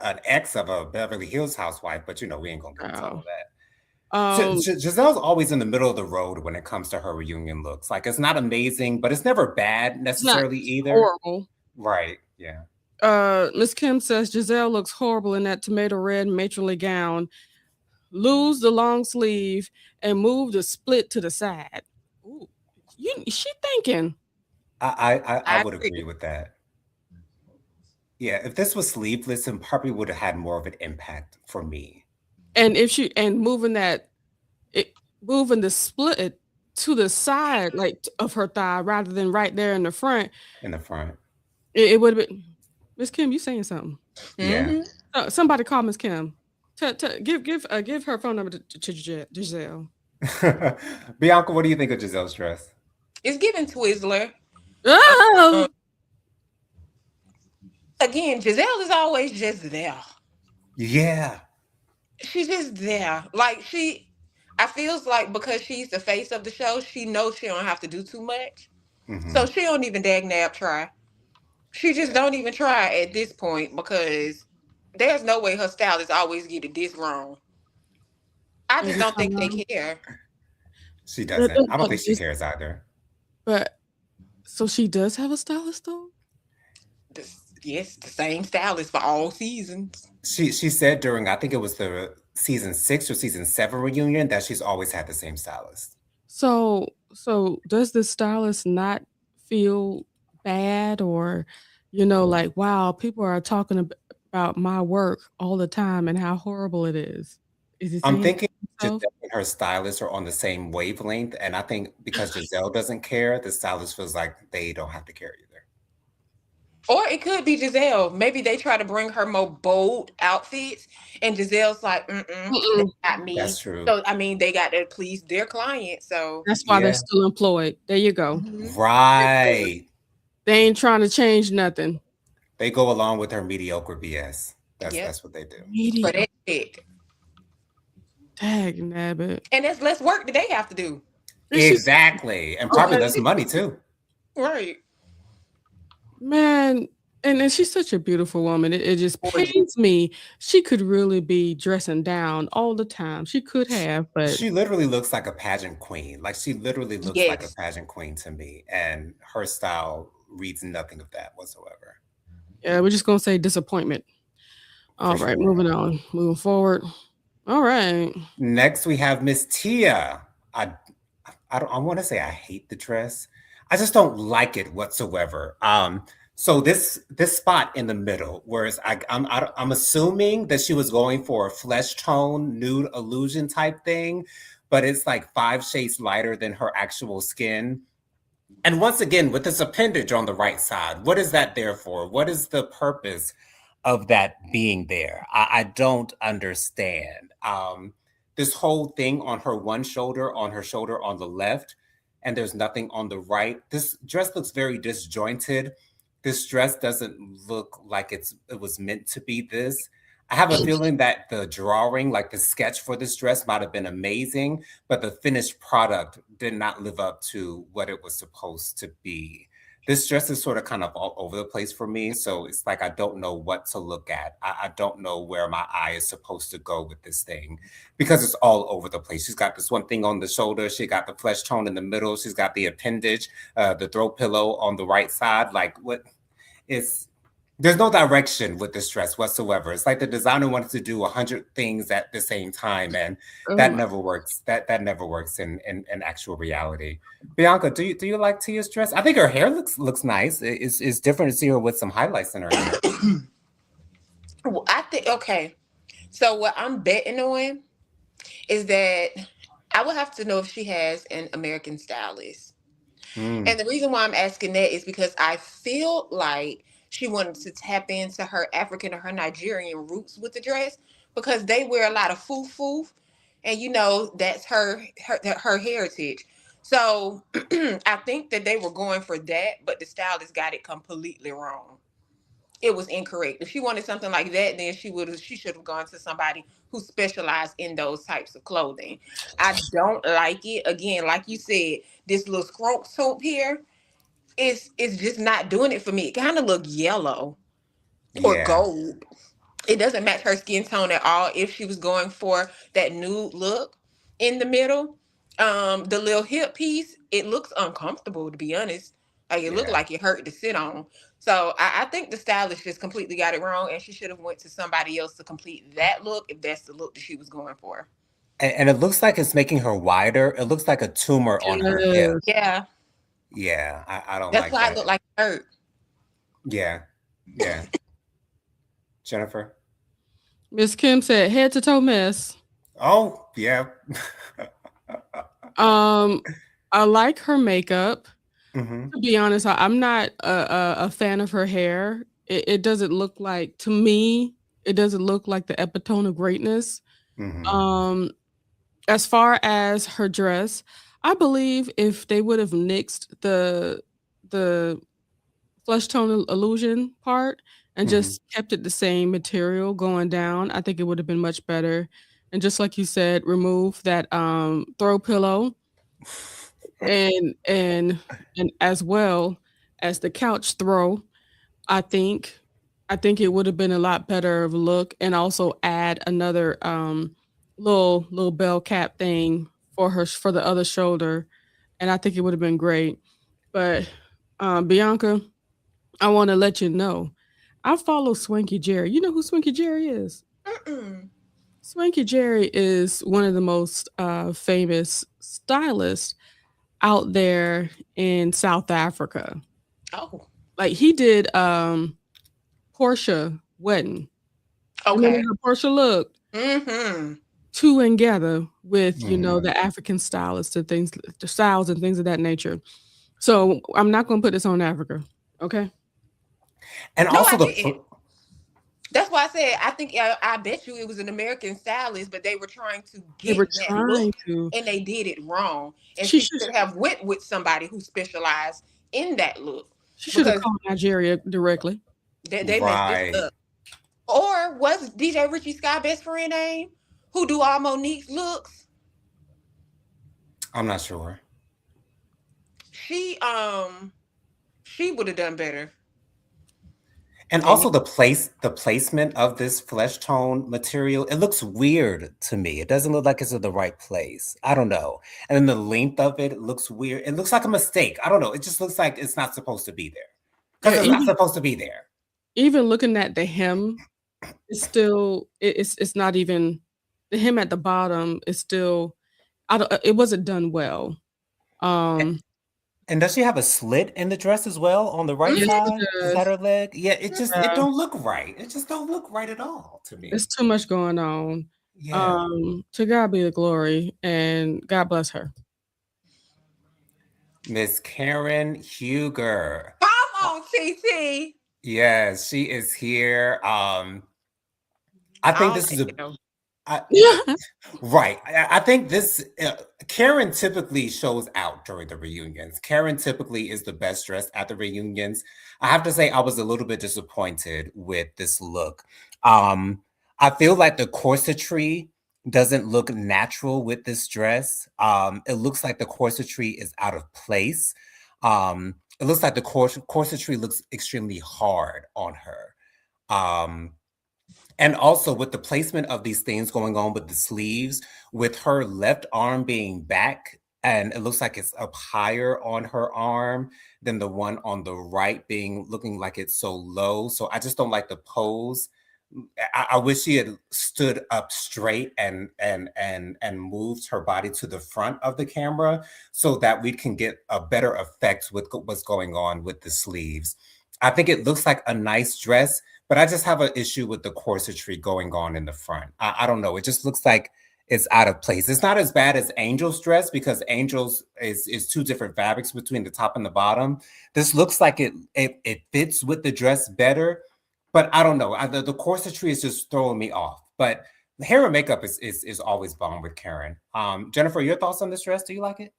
an ex of a Beverly Hills housewife, but we ain't gonna go into all that. Giselle's always in the middle of the road when it comes to her reunion looks. Like it's not amazing, but it's never bad necessarily either. Horrible. Right. Yeah. Miss Kim says Giselle looks horrible in that tomato red matronly gown. Lose the long sleeve and move the split to the side. Ooh, she thinking. I would agree with that. Yeah, if this was sleeveless, it probably would have had more of an impact for me. And if she moving the split to the side like of her thigh rather than right there in the front. In the front. It would have been Miss Kim, you saying something. Yeah. Somebody call Miss Kim. Give her phone number to Giselle. Bianca, what do you think of Giselle's dress? It's giving Twizzler. Oh! Again, Giselle is always just there. Yeah. She's just there. Like I feels like because she's the face of the show, she knows she don't have to do too much. So she don't even dag nab try. She just don't even try at this point because there's no way her stylists always get it this wrong. I just don't think they care. She doesn't. I don't think she cares either. But so she does have a stylist though? Yes, the same stylist for all seasons. She said during, I think it was the season 6 or season 7 reunion, that she's always had the same stylist. So does the stylist not feel bad or, like, wow, people are talking about my work all the time and how horrible it is? I'm thinking Giselle and her stylist are on the same wavelength. And I think because Giselle doesn't care, the stylist feels like they don't have to care either. Or it could be Giselle. Maybe they try to bring her more bold outfits, and Giselle's like, that's not me. That's true. So, I mean, they got to please their client. So that's why they're still employed. There you go. Right. They ain't trying to change nothing. They go along with her mediocre BS. That's what they do. But that's it. Dag nabbit. And that's less work that they have to do. Exactly. And probably less money too. Right. Man, and she's such a beautiful woman. It just pains me. She could really be dressing down all the time. She could have, but she literally looks like a pageant queen. Like she literally looks like a pageant queen to me. And her style reads nothing of that whatsoever. Yeah, we're just gonna say disappointment. All right, moving on. Moving forward. All right. Next we have Miss Tia. I want to say I hate the dress. I just don't like it whatsoever. So this spot in the middle, whereas I'm assuming that she was going for a flesh tone nude illusion type thing, but it's like 5 shades lighter than her actual skin. And once again, with this appendage on the right side, what is that there for? What is the purpose of that being there? I don't understand. This whole thing on her shoulder on the left, and there's nothing on the right. This dress looks very disjointed. This dress doesn't look like it was meant to be this. I have a feeling that the drawing, like the sketch for this dress, might have been amazing, but the finished product did not live up to what it was supposed to be. This dress is sort of kind of all over the place for me. So it's like I don't know what to look at. I don't know where my eye is supposed to go with this thing because it's all over the place. She's got this one thing on the shoulder. She got the flesh tone in the middle. She's got the appendage, the throw pillow on the right side. Like what is there's no direction with this dress whatsoever. It's like the designer wanted to do 100 things at the same time, and that never works. That never works in actual reality. Bianca, do you like Tia's dress? I think her hair looks nice. It's different to see her with some highlights in her hair. Well, I think okay. So what I'm betting on is that I would have to know if she has an American stylist. Mm, And the reason why I'm asking that is because I feel like she wanted to tap into her African or her Nigerian roots with the dress because they wear a lot of foo-foo, and that's her heritage. So I think that they were going for that, but the stylist got it completely wrong. It was incorrect. If she wanted something like that, then she should have gone to somebody who specialized in those types of clothing. I don't like it. Again, like you said, this little scrunk soap here is just not doing it for me. It kind of look yellow or yeah. gold. It doesn't match her skin tone at all. If she was going for that nude look in the middle, the little hip piece, it looks uncomfortable to be honest. Like it looked Yeah. like it hurt to sit on. So I think the stylist just completely got it wrong, and she should have went to somebody else to complete that look if that's the look that she was going for. And it looks like it's making her wider. It looks like a tumor on her hip. Yes. Yeah, Yeah, I don't that's like why it that. looked like it hurt. Yeah, yeah. Jennifer? Miss Kim said head to toe mess. Oh, yeah. I like her makeup. Hmm. To be honest, I'm not a fan of her hair. It doesn't look like, to me, it doesn't look like the epitome of greatness. Hmm. Um, as far as her dress, I believe if they would have nixed the flesh tone illusion part and Hmm. just kept it the same material going down, I think it would have been much better. And just like you said, remove that throw pillow and and and as well as the couch throw. I think I think it would have been a lot better of a look, and also add another little bell cap thing for for the other shoulder, and I think it would have been great. But Bianca, I want to let you know, I follow Swanky Jerry. You know who Swanky Jerry is? Mm-mm. Swanky Jerry is one of the most famous stylists out there in South Africa. Oh, Like he did Portia wedding. Remember okay. how Portia looked? Mm-hmm. Two and together with, Hmm. the African stylists and things, the styles and things of that nature. So I'm not gonna put this on Africa. Okay. And No, also I didn't. That's why I said I think I bet you it was an American stylist, but they were trying to They get were that trying look, to. and they did it wrong. And She she should should have went with somebody who specialized in that look she should have because called Nigeria directly. they messed this right. up. Or was DJ Richie Sky best friend name who do all Monique's looks? I'm not sure. She she would have done better. And And also the placement of this flesh tone material, it looks weird to me. It doesn't look like it's in the right place. I don't know. And then the length of it looks weird. It looks like a mistake. I don't know. It just looks like it's not supposed to be there. Yeah, Because it's not supposed to be there. even looking at the hem, it's still it's not even, the hem at the bottom is still, I don't, it wasn't done well. Um And does she have a slit in the dress as well on the right Yes, Mhm. she side? Is that does. her leg? Yeah, it Yeah, don't look right. It just don't look right at all to it's me. too much going on. Yeah. To God be the glory, and God bless her. Miss Karen Huger. Come on, TT. Yes, she is here. I I think don't this is like a him. I, right. I think this Karen typically shows out during the reunions. Karen typically is the best dressed at the reunions. I have to say I was a little bit disappointed with this look. I feel like the corsetry doesn't look natural with this dress. It looks like the corsetry is out of place. It looks like the corsetry looks extremely hard on her. Um, and also with the placement of these things going on with the sleeves, with her left arm being back, and it looks like it's up higher on her arm than the one on the right being looking like it's so low. So I just don't like the pose. I wish she had stood up straight and moved her body to the front of the camera so that we can get a better effect with what's going on with the sleeves. I think it looks like a nice dress, but I just have an issue with the corsetry going on in the front. I don't know. It just looks like it's out of place. It's not as bad as Angel's dress because Angel's is two different fabrics between the top and the bottom. This looks like it fits with the dress better, but I don't know. The corsetry is just throwing me off. But the hair and makeup is always bomb with Karen. Jennifer, your thoughts on this dress? Do you like it?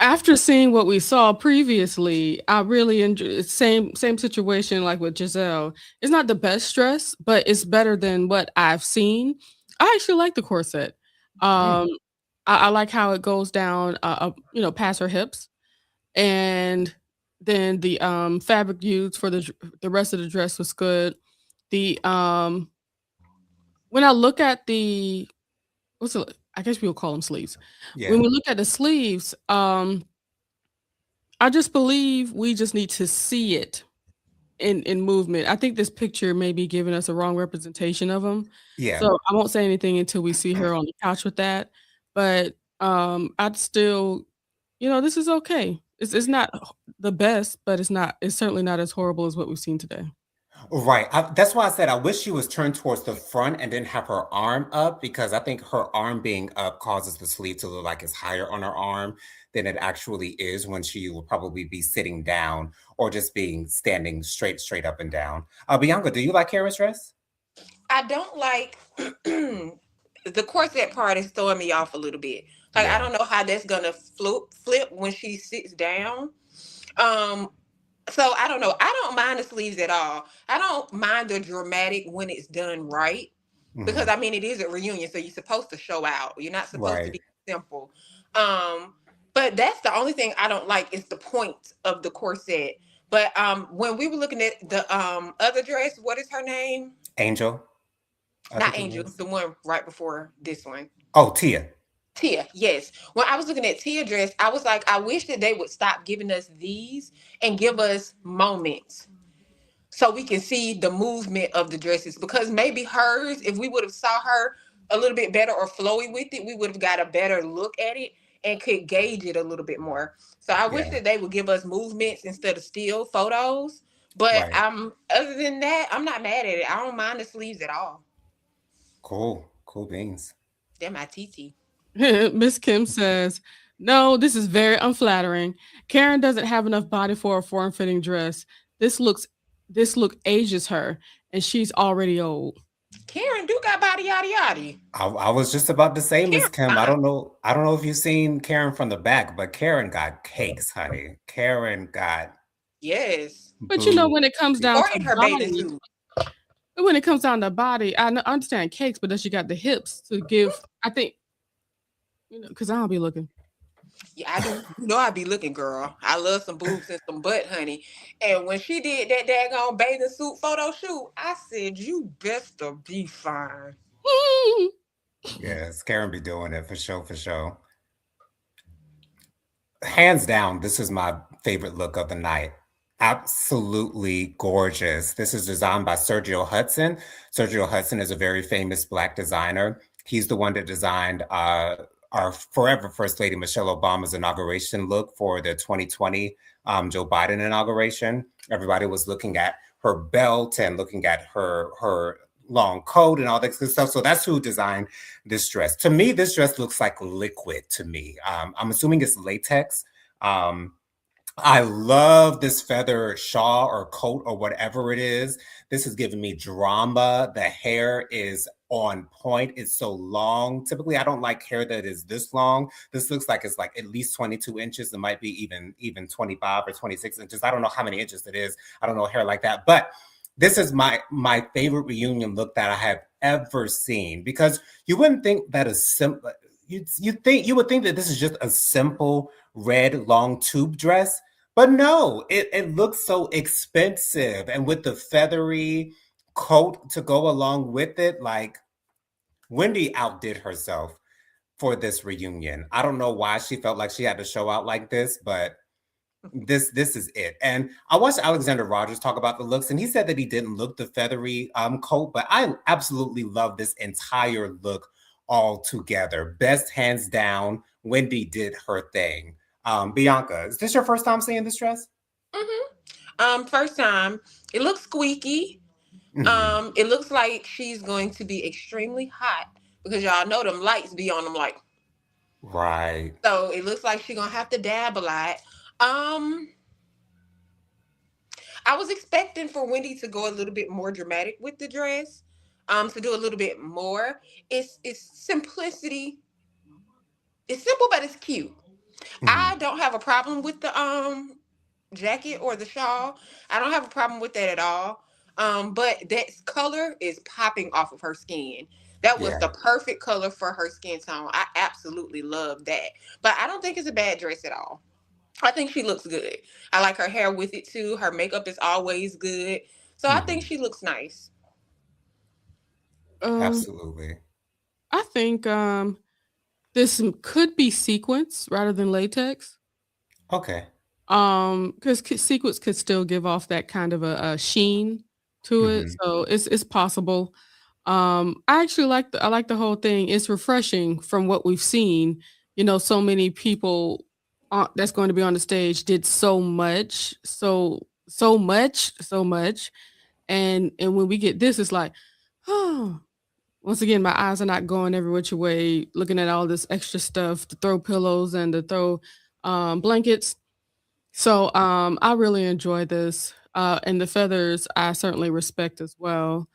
After seeing what we saw previously, I really enjoy same situation like with Giselle. It's not the best dress, but it's better than what I've seen. I actually like the corset. Mm, Um, I like how it goes down, past her hips, and then the fabric used for the rest of the dress was good. The When I look at the what's it? I guess we will call them sleeves. When yeah, we look at the sleeves, I just believe we just need to see it in movement. I think this picture may be giving us a wrong representation of him. yeah. So I won't say anything until we see her on the couch with that. But I'd still, this is okay. It's not the best, but it's certainly not as horrible as what we've seen today. Right. That's why I said I wish she was turned towards the front and didn't have her arm up because I think her arm being up causes the sleeve to look like it's higher on her arm than it actually is when she will probably be sitting down or just being standing straight up and down. Bianca, do you like Kara's dress? I don't like the corset part is throwing me off a little bit. Like I Yeah. don't know how that's gonna flip when she sits down. Um, so I don't know. I don't mind the sleeves at all. I don't mind the dramatic when it's done right. Because Hmm. I mean it is a reunion, so you're supposed to show out. You're not supposed to Right. be simple. Um, but that's the only thing I don't like is the point of the corset. But when we were looking at the other dress, what is her name? Angel, I Not think it Angel, was. the one right before this one. Oh, Tia. Tia, yes. When I was looking at Tia dress, I was like, I wish that they would stop giving us these and give us moments so we can see the movement of the dresses. Because maybe hers, if we would have saw her a little bit better or flowy with it, we would have got a better look at it and could gauge it a little bit more. So I wish Yeah. that they would give us movements instead of still photos. But Right. other than that, I'm not mad at it. I don't mind the sleeves at all. Cool. Cool beans. They're my TT. Miss Kim says, "No, this is very unflattering. Karen doesn't have enough body for a form-fitting dress. This looks this look ages her, and she's already old." Karen do got body yada yada. I was just about to say, Miss Karen Kim, I fine. don't know. I don't know if you've seen Karen from the back, but Karen got cakes, honey. Karen got Yes. But booed. when it comes down Or to in her bathing body, suit. when it comes down to body, understand cakes, but then she got the hips to give. I think because I don't be looking. Yeah, I do. You know I be looking, girl. I love some boobs and some butt, honey. And when she did that daggone bathing suit photo shoot, I said, you best to be fine. Yes, Karen be doing it for sure, for sure. Hands down, this is my favorite look of the night. Absolutely gorgeous. This is designed by Sergio Hudson. Sergio Hudson is a very famous Black designer. He's the one that designed our forever First Lady Michelle Obama's inauguration look for the 2020 Joe Biden inauguration. Everybody was looking at her belt and looking at her long coat and all that good stuff. So that's who designed this dress. To me, this dress looks like liquid to me. I'm assuming it's latex. I love this feather shawl or coat or whatever it is. This is giving me drama. The hair is on point. It's so long. Typically, I don't like hair that is this long. This looks like it's like at least 22 inches. It might be even 25 or 26 inches. I don't know how many inches it is. I don't know hair like that. But this is my favorite reunion look that I have ever seen, because you wouldn't think that a simple you would think that this is just a simple red long tube dress, but no, it looks so expensive, and with the feathery coat to go along with it, like Wendy outdid herself for this reunion. I don't know why she felt like she had to show out like this, but this is it. And I watched Alexander Rogers talk about the looks, and he said that he didn't look the feathery coat, but I absolutely love this entire look all together. Best hands down, Wendy did her thing. Bianca, is this your first time seeing this dress? First time. It looks squeaky. Mhm. It looks like she's going to be extremely hot because y'all know them lights be on them like. Right. So it looks like she's gonna have to dab a lot. Um, I was expecting for Wendy to go a little bit more dramatic with the dress. To do a little bit more. It's simplicity. It's simple, but it's cute. I Mhm. don't have a problem with the jacket or the shawl. I don't have a problem with that at all. But that color is popping off of her skin. That was Yeah, the perfect color for her skin tone. I absolutely love that. But I don't think it's a bad dress at all. I think she looks good. I like her hair with it too. Her makeup is always good. So I think mhm. she looks nice. Um, Absolutely. I think this could be sequence rather than latex. Okay. Because sequence could still give off that kind of a sheen to it, Mhm. so it's possible. I actually I like the whole thing. It's refreshing from what we've seen. You know, so many people that's going to be on the stage did so much, so much, and when we get this, it's like, oh. Once again, my eyes are not going every which way, looking at all this extra stuff to throw pillows and to throw blankets. So, I really enjoy this, and the feathers I certainly respect as well.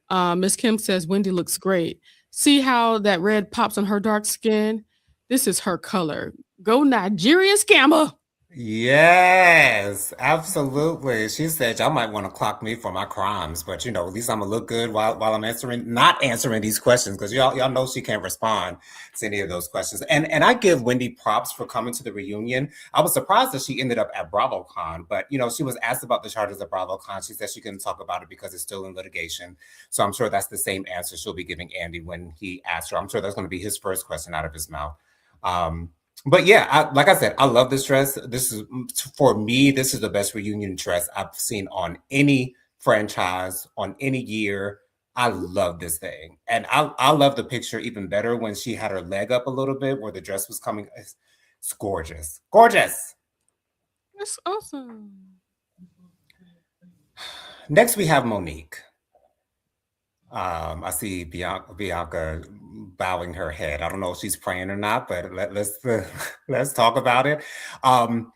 Miss Kim says Wendy looks great. See how that red pops on her dark skin? This is her color. Go Nigerian scammer. Yes, absolutely. She said y'all might want to clock me for my crimes, but at least I'm gonna look good while I'm not answering these questions, because y'all know she can't respond to any of those questions. And I give Wendy props for coming to the reunion. I was surprised that she ended up at BravoCon, but she was asked about the charges at BravoCon. She said she couldn't talk about it because it's still in litigation. So I'm sure that's the same answer she'll be giving Andy when he asks her. I'm sure that's going to be his first question out of his mouth. But yeah, like I said, I love this dress. This is, for me, this is the best reunion dress I've seen on any franchise, on any year. I love this thing. And I love the picture even better when she had her leg up a little bit where the dress was coming. It's gorgeous. Gorgeous. That's awesome. Next, we have Monique. I see Bianca bowing her head. I don't know if she's praying or not, but let's talk about it. Um,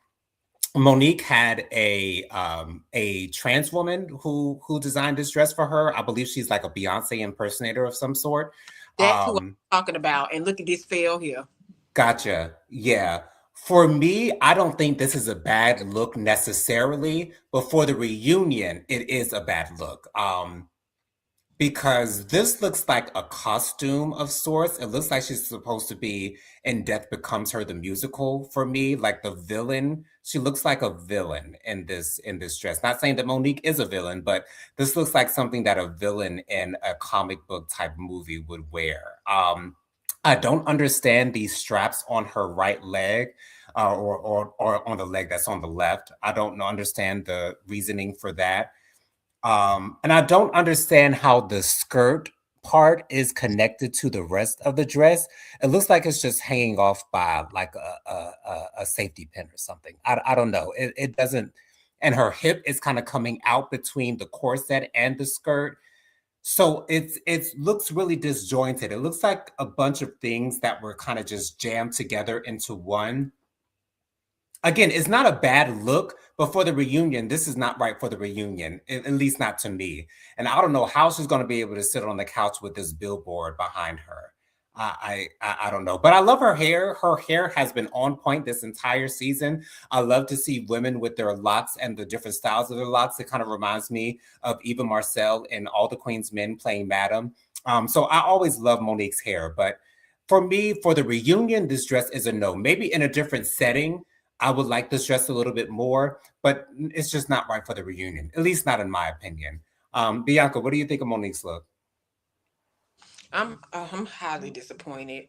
Monique had a trans woman who designed this dress for her. I believe she's like a Beyonce impersonator of some sort. That's who I'm Um, talking about. And look at this fail here. Gotcha. Yeah. For me, I don't think this is a bad look necessarily, but for the reunion, it is a bad look. Because this looks like a costume of sorts. It looks like she's supposed to be in Death Becomes Her, the musical, for me, like the villain. She looks like a villain in this dress. Not saying that Monique is a villain, but this looks like something that a villain in a comic book type movie would wear. I don't understand these straps on her right leg, or on the leg that's on the left. I don't understand the reasoning for that. And I don't understand how the skirt part is connected to the rest of the dress. It looks like it's just hanging off by like a safety pin or something. I don't know. It doesn't, and her hip is kind of coming out between the corset and the skirt. So it looks really disjointed. It looks like a bunch of things that were kind of just jammed together into one. Again, it's not a bad look, but for the reunion, this is not right for the reunion, at least not to me. And I don't know how she's going to be able to sit on the couch with this billboard behind her. I don't know, but I love her hair. Her hair has been on point this entire season. I love to see women with their locks and the different styles of their locks. It kind of reminds me of Eva Marcel and All the Queen's Men playing Madam. So I always love Monique's hair, but for me, for the reunion, this dress is a no. Maybe in a different setting, I would like this dress a little bit more, but it's just not right for the reunion, at least not in my opinion. Bianca, what do you think of Monique's look? I'm highly disappointed.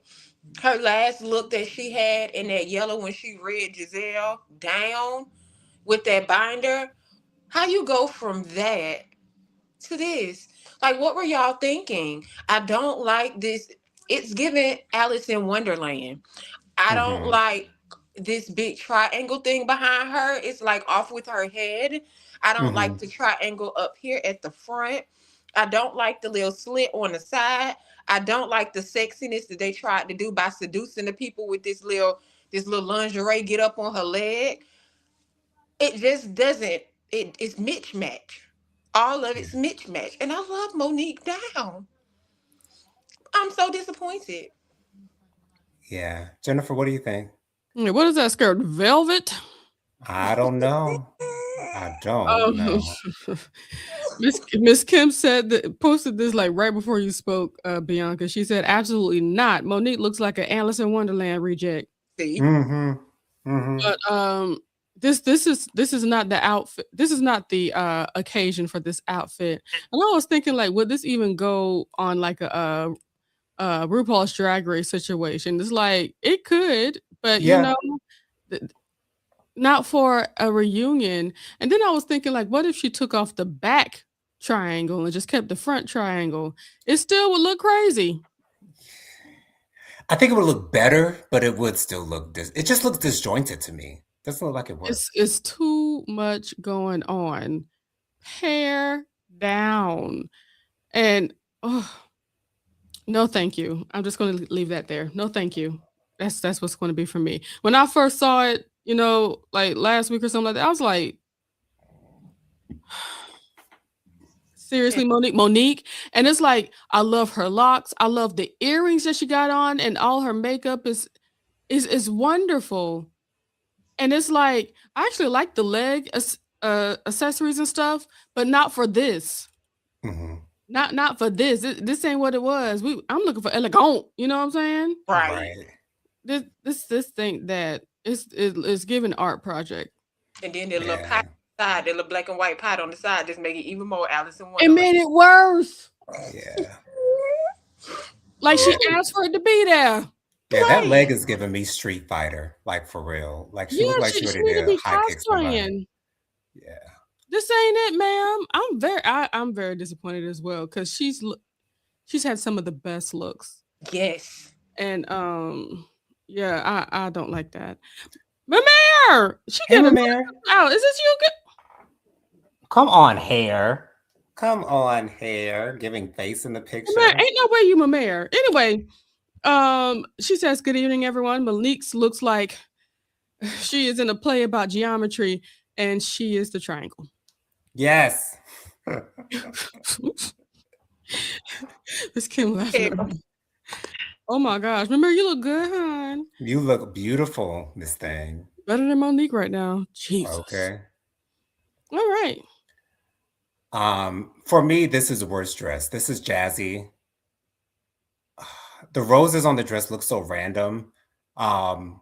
Her last look that she had in that yellow when she read Giselle down with that binder, how you go from that to this? Like, what were y'all thinking? I don't like this. It's giving Alice in Wonderland. I don't Mm-hmm. like this big triangle thing behind her. It's like off with her head. I don't like Mm-hmm. the triangle up here at the front. I don't like the little slit on the side. I don't like the sexiness that they tried to do by seducing the people with this little lingerie get up on her leg. It just doesn't. It's mismatch. All of it's mismatch. And I love Monique down. I'm so disappointed. Yeah. Jennifer, what do you think? What is that skirt? Velvet? I don't know. I don't know. Miss Kim said that, posted this like right before you spoke, Bianca. She said, absolutely not. Monique looks like an Alice in Wonderland reject. See? Mm-hmm. Mm-hmm. But this is not the outfit. This is not the occasion for this outfit. And I was thinking, like, would this even go on like a RuPaul's Drag Race situation? It's like it could, but Yeah. th- not for a reunion. And then I was thinking, like, what if she took off the back triangle and just kept the front triangle? It still would look crazy. I think it would look better, but it would still look it just looks disjointed to me. Doesn't look like it works. It's too much going on. Hair down. And oh, no, thank you. I'm just going to leave that there. No, thank you. That's what's going to be for me. When I first saw it, like last week or something like that, I was like, seriously, Monique. And it's like, I love her locks. I love the earrings that she got on, and all her makeup is wonderful. And it's like, I actually like the leg accessories and stuff, but not for this. Mm-hmm. Not for this. This ain't what it was. I'm looking for elegant. You know what I'm saying? Right. This thing that is giving art project. And then the little Yeah. pot side, the little black and white pot on the side, just make it even more Alice in It Wonderland. made it worse. Yeah. Like she asked for it to be there. Yeah, that Right. leg is giving me Street Fighter, like for real. Like she looked like she she ready need to to be high kick somebody. cosplaying. Yeah. This ain't it, ma'am. I'm very disappointed as well because she's had some of the best looks. Yes. And yeah, I don't like that. Mamaire! She Hey, getting Mamaire. out. Is this you? Come on, hair. Come on, hair. Giving face in the picture. Mamaire, ain't no way you Mamaire. Anyway, she says, "Good evening, everyone." Monique's looks like she is in a play about geometry, and she is the triangle. Yes. This Kim laughing. At me. Oh my gosh, Mamaire, you look good, hon. You look beautiful, this thing. Better than Monique right now. Jesus. Okay. All right. For me, this is a worse dress. This is jazzy. The roses on the dress look so random. I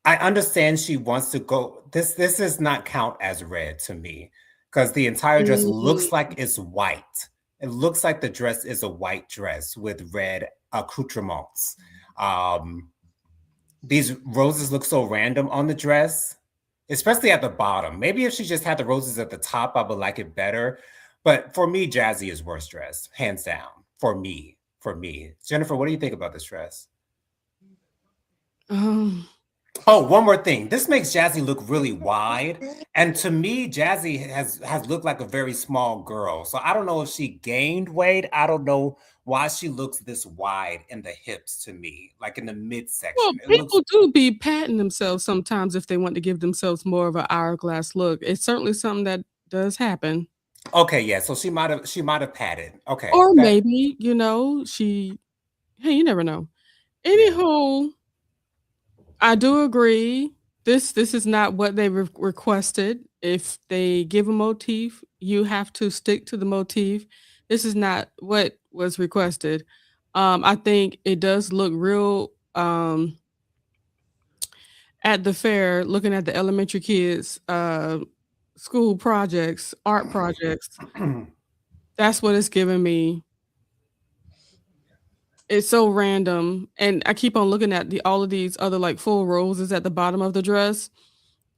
understand she wants to go. This does not count as red to me because the entire dress looks like it's white. It looks like the dress is a white dress with red accoutrements. These roses look so random on the dress, especially at the bottom. Maybe if she just had the roses at the top, I would like it better. But for me, Jazzy is worst dressed, hands down, for me. for me. Jennifer, what do you think about this dress? Um, Oh, one more thing. This makes Jazzy look really wide. And to me, Jazzy has looked like a very small girl. So I don't know if she gained weight. I don't know why she looks this wide in the hips to me, like in the well, midsection. It looks people do be patting themselves sometimes if they want to give themselves more of an hourglass look. It's certainly something that does happen. okay, yeah. So she might have padded. Okay. Or That maybe, she hey, you never know. yeah. Anywho, I do agree. This is not what they requested. If they give a motif, you have to stick to the motif. This is not what was requested. I think it does look real at the fair, looking at the elementary kids school projects, art projects. That's what it's giving me. It's so random, and I keep on looking at the all of these other, like, full roses at the bottom of the dress,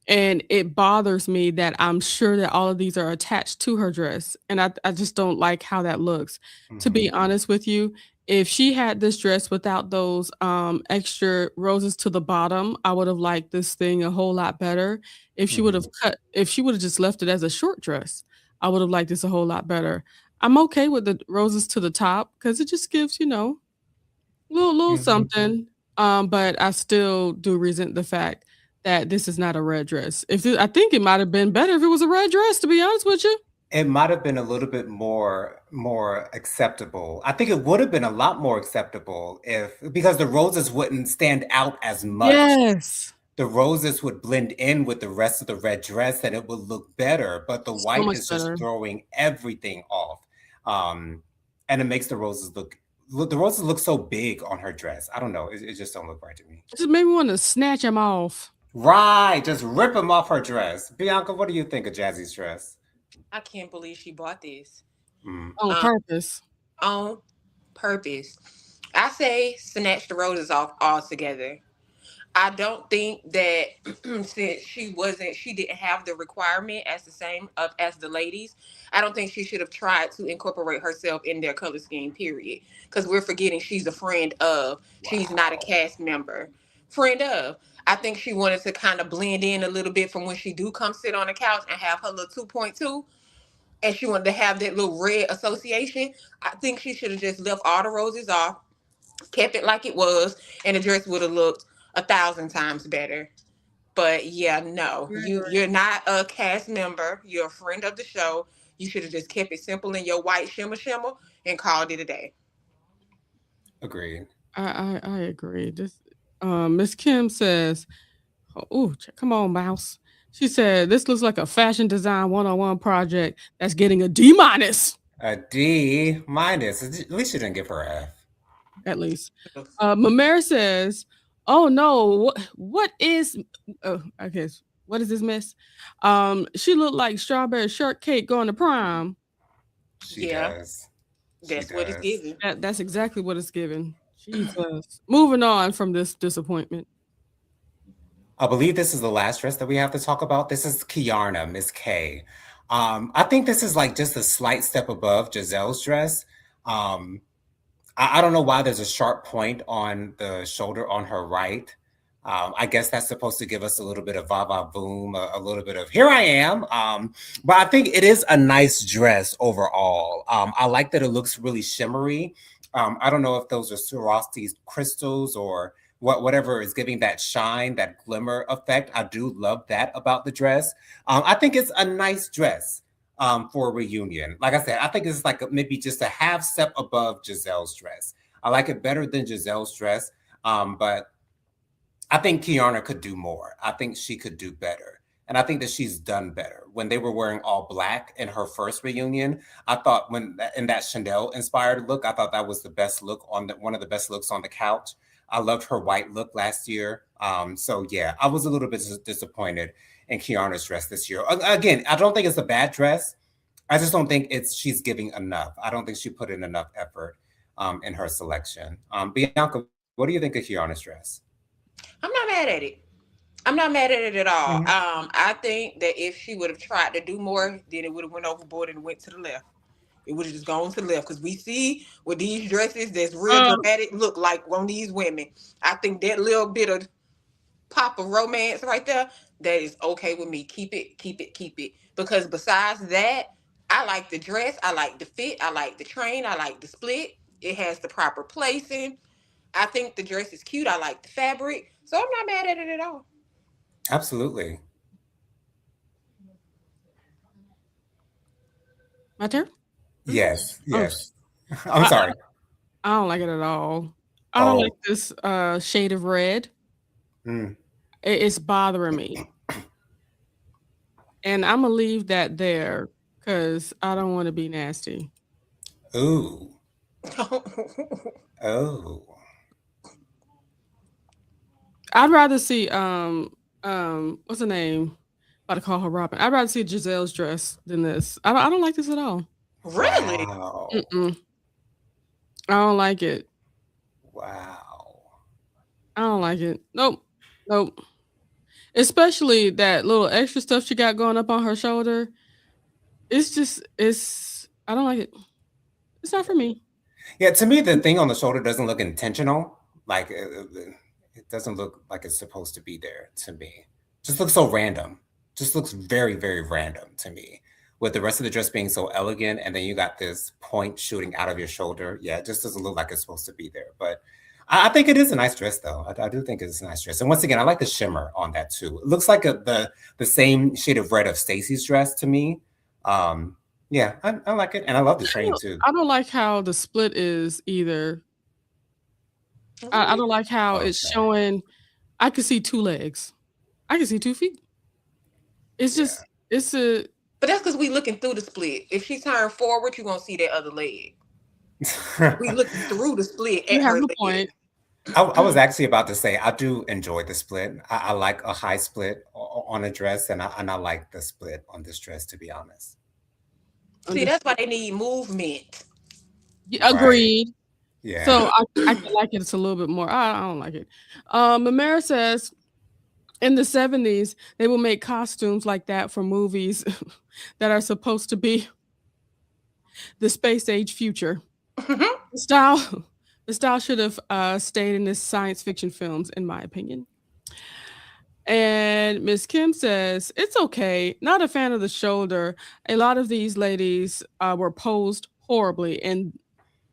and it bothers me that I'm sure that all of these are attached to her dress, and I just don't like how that looks. To be Mhm, honest with you, if she had this dress without those, extra roses to the bottom, I would've liked this thing a whole lot better. mhm. If she would've just left it as a short dress, I would've liked this a whole lot better. I'm okay with the roses to the top because it just gives, little Mhm. something, but I still do resent the fact that this is not a red dress. If it I think it might have been better if it was a red dress, to be honest with you. It might have been a little bit more acceptable. I think it would have been a lot more acceptable if because the roses wouldn't stand out as much. Yes. The roses would blend in with the rest of the red dress and it would look better, but the So white much is just better. throwing everything off. Um, and it makes the roses look so big on her dress. I don't know. It just don't look right to me. It just made me wanna snatch him off Right, just rip them off her dress. Bianca, what do you think of Jazzy's dress? I can't believe she bought this Mm. on um, purpose. on purpose. I say snatch the roses off altogether. I don't think that since she didn't have the requirement as the same of as the ladies. I don't think she should have tried to incorporate herself in their color scheme. Period. Because we're forgetting she's a friend of. She's not a Wow. cast member. Friend of. I think she wanted to kind of blend in a little bit from when she do come sit on the couch and have her little 2.2, and she wanted to have that little red association. I think she should have just left all the roses off, kept it like it was, and the dress would have looked 1,000 times better. But yeah, no, I you're agree. not a cast member. You're a friend of the show. You should have just kept it simple in your white shimmer shimmer and called it a day. Agreed. I agree. Miss Kim says, "Oh, come on, mouse." She said, "This looks like a fashion design one-on-one project that's getting a D minus." A D minus. At least you didn't give her a F. At least. Mamere says, "Oh no, what is I guess what is this mess? She looked like strawberry shortcake going to prom." She Yeah, does. She that's what it's does. giving. That's exactly what it's given. Jesus. Moving on from this disappointment. I believe this is the last dress that we have to talk about. This is Kiarna, Miss K. I think this is like just a slight step above Giselle's dress. Um, I don't know why there's a sharp point on the shoulder on her right. I guess that's supposed to give us a little bit of va va boom, a little bit of here I am. But I think it is a nice dress overall. I like that it looks really shimmery. I don't know if those are Swarovski crystals or whatever is giving that shine, that glimmer effect. I do love that about the dress. I think it's a nice dress for a reunion. Like I said, I think it's like maybe just a half step above Giselle's dress. I like it better than Giselle's dress, but I think Kiana could do more. I think she could do better. And I think that she's done better. When they were wearing all black in her first reunion, I thought in that Chanel inspired look, I thought that was the best look one of the best looks on the couch. I loved her white look last year. So yeah, I was a little bit disappointed in Kiana's dress this year. Again, I don't think it's a bad dress. I just don't think she's giving enough. I don't think she put in enough effort in her selection. Bianca, what do you think of Kiana's dress? I'm not mad at it. I'm not mad at it at all. Mhm. I think that if she would have tried to do more, then it would have went overboard and went to the left. It would have just gone to the left because we see with these dresses that's real dramatic look like on these women. I think that little bit of pop of romance right there, that is okay with me. Keep it, keep it, keep it. Because besides that, I like the dress, I like the fit, I like the train, I like the split. It has the proper placing. I think the dress is cute. I like the fabric. So I'm not mad at it at all. Absolutely. My turn? Yes. Oh, Yes. I'm sorry. I don't like it at all. I don't like this shade of red. Mm. It's bothering me. And I'm gonna leave that there because I don't want to be nasty. Ooh. Oh. I'd rather see what's her name? About to call her Robin. I'd rather see Giselle's dress than this. I don't like this at all. Really? Wow. Mm-mm. I don't like it. Wow. I don't like it. Nope. Nope. Especially that little extra stuff she got going up on her shoulder. It's I don't like it. It's not for me. Yeah, to me, the thing on the shoulder doesn't look intentional. Like it doesn't look like it's supposed to be there to me. Just looks so random. Just looks very, very random to me. With the rest of the dress being so elegant, and then you got this point shooting out of your shoulder. Yeah, it just doesn't look like it's supposed to be there. But I think it is a nice dress, though. I do think it's a nice dress. And once again, I like the shimmer on that too. It looks like the same shade of red of Stacy's dress to me. Yeah, I like it, and I love the train too. I don't like how the split is either. I don't like how it's showing. I can see 2 legs. I can see 2 feet. It's just it's a. But that's because we looking through the split. If she turned forward, you won't see that other leg. We looking through the split. You at have her a leg. point. I was actually about to say I do enjoy the split. I like a high split on a dress, and I like the split on this dress, to be honest. See, that's why they need movement. Yeah, agreed. Right. Yeah. So I can like it. It's a little bit more. I don't like it. Mamera says in the 70s they will make costumes like that for movies that are supposed to be the space age future. The style should have stayed in this science fiction films, in my opinion. And Miss Kim says, it's okay. Not a fan of the shoulder. A lot of these ladies were posed horribly. And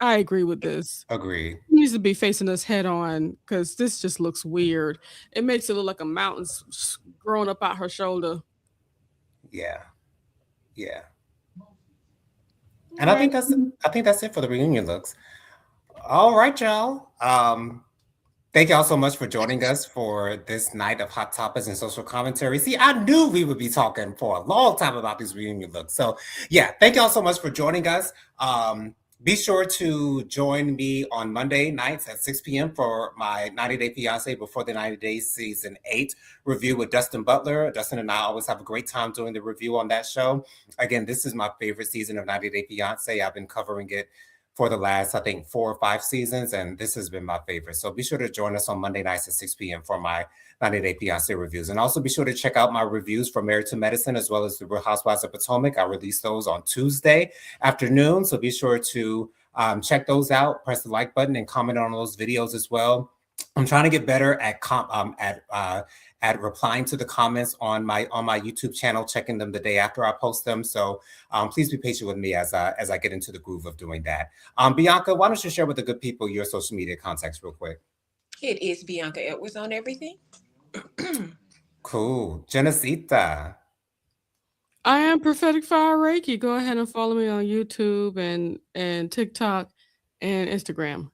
I agree with this. Agreed. It needs to be facing us head on because this just looks weird. It makes it look like a mountain growing up out her shoulder. Yeah. Yeah. And I think that's it for the reunion looks. All right, y'all. Thank y'all so much for joining us for this night of hot topics and social commentary. See, I knew we would be talking for a long time about these reunion looks. So yeah, thank y'all so much for joining us. Be sure to join me on Monday nights at 6 p.m. for my 90 Day Fiancé Before the 90 Days Season 8 review with Dustin Butler. Dustin and I always have a great time doing the review on that show. Again, this is my favorite season of 90 Day Fiancé. I've been covering it for the last, I think, 4 or 5 seasons, and this has been my favorite. So be sure to join us on Monday nights at 6 p.m. for my 90 Day Fiancé reviews. And also be sure to check out my reviews for Married to Medicine as well as the Real Housewives of Potomac. I release those on Tuesday afternoon, so be sure to check those out, press the like button, and comment on those videos as well. I'm trying to get better at replying to the comments on my YouTube channel, checking them the day after I post them. So please be patient with me as I get into the groove of doing that. Bianca, why don't you share with the good people your social media contacts real quick? It is Bianca Edwards on everything. Cool. Genesita. I am Prophetic Fire Reiki. Go ahead and follow me on YouTube and TikTok and Instagram.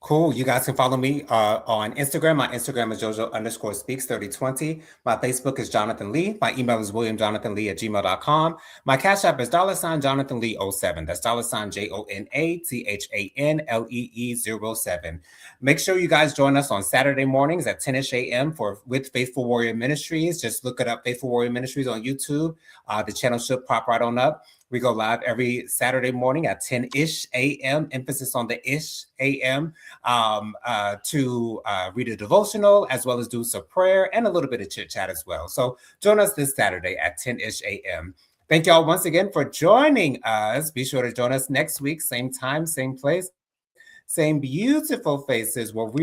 Cool. You guys can follow me on Instagram. My Instagram is JoJo_speaks3020. My Facebook is Jonathan Lee. My email is williamjonathanlee@gmail.com. My Cash App is $JonathanLee07. That's $JonatanLee07. Make sure you guys join us on Saturday mornings at 10-ish a.m. with Faithful Warrior Ministries. Just look it up, Faithful Warrior Ministries on YouTube. The channel should pop right on up. We go live every Saturday morning at 10-ish a.m., emphasis on the ish a.m., to read a devotional, as well as do some prayer and a little bit of chit chat as well. So join us this Saturday at 10-ish a.m. Thank y'all once again for joining us. Be sure to join us next week, same time, same place, same beautiful faces, where we will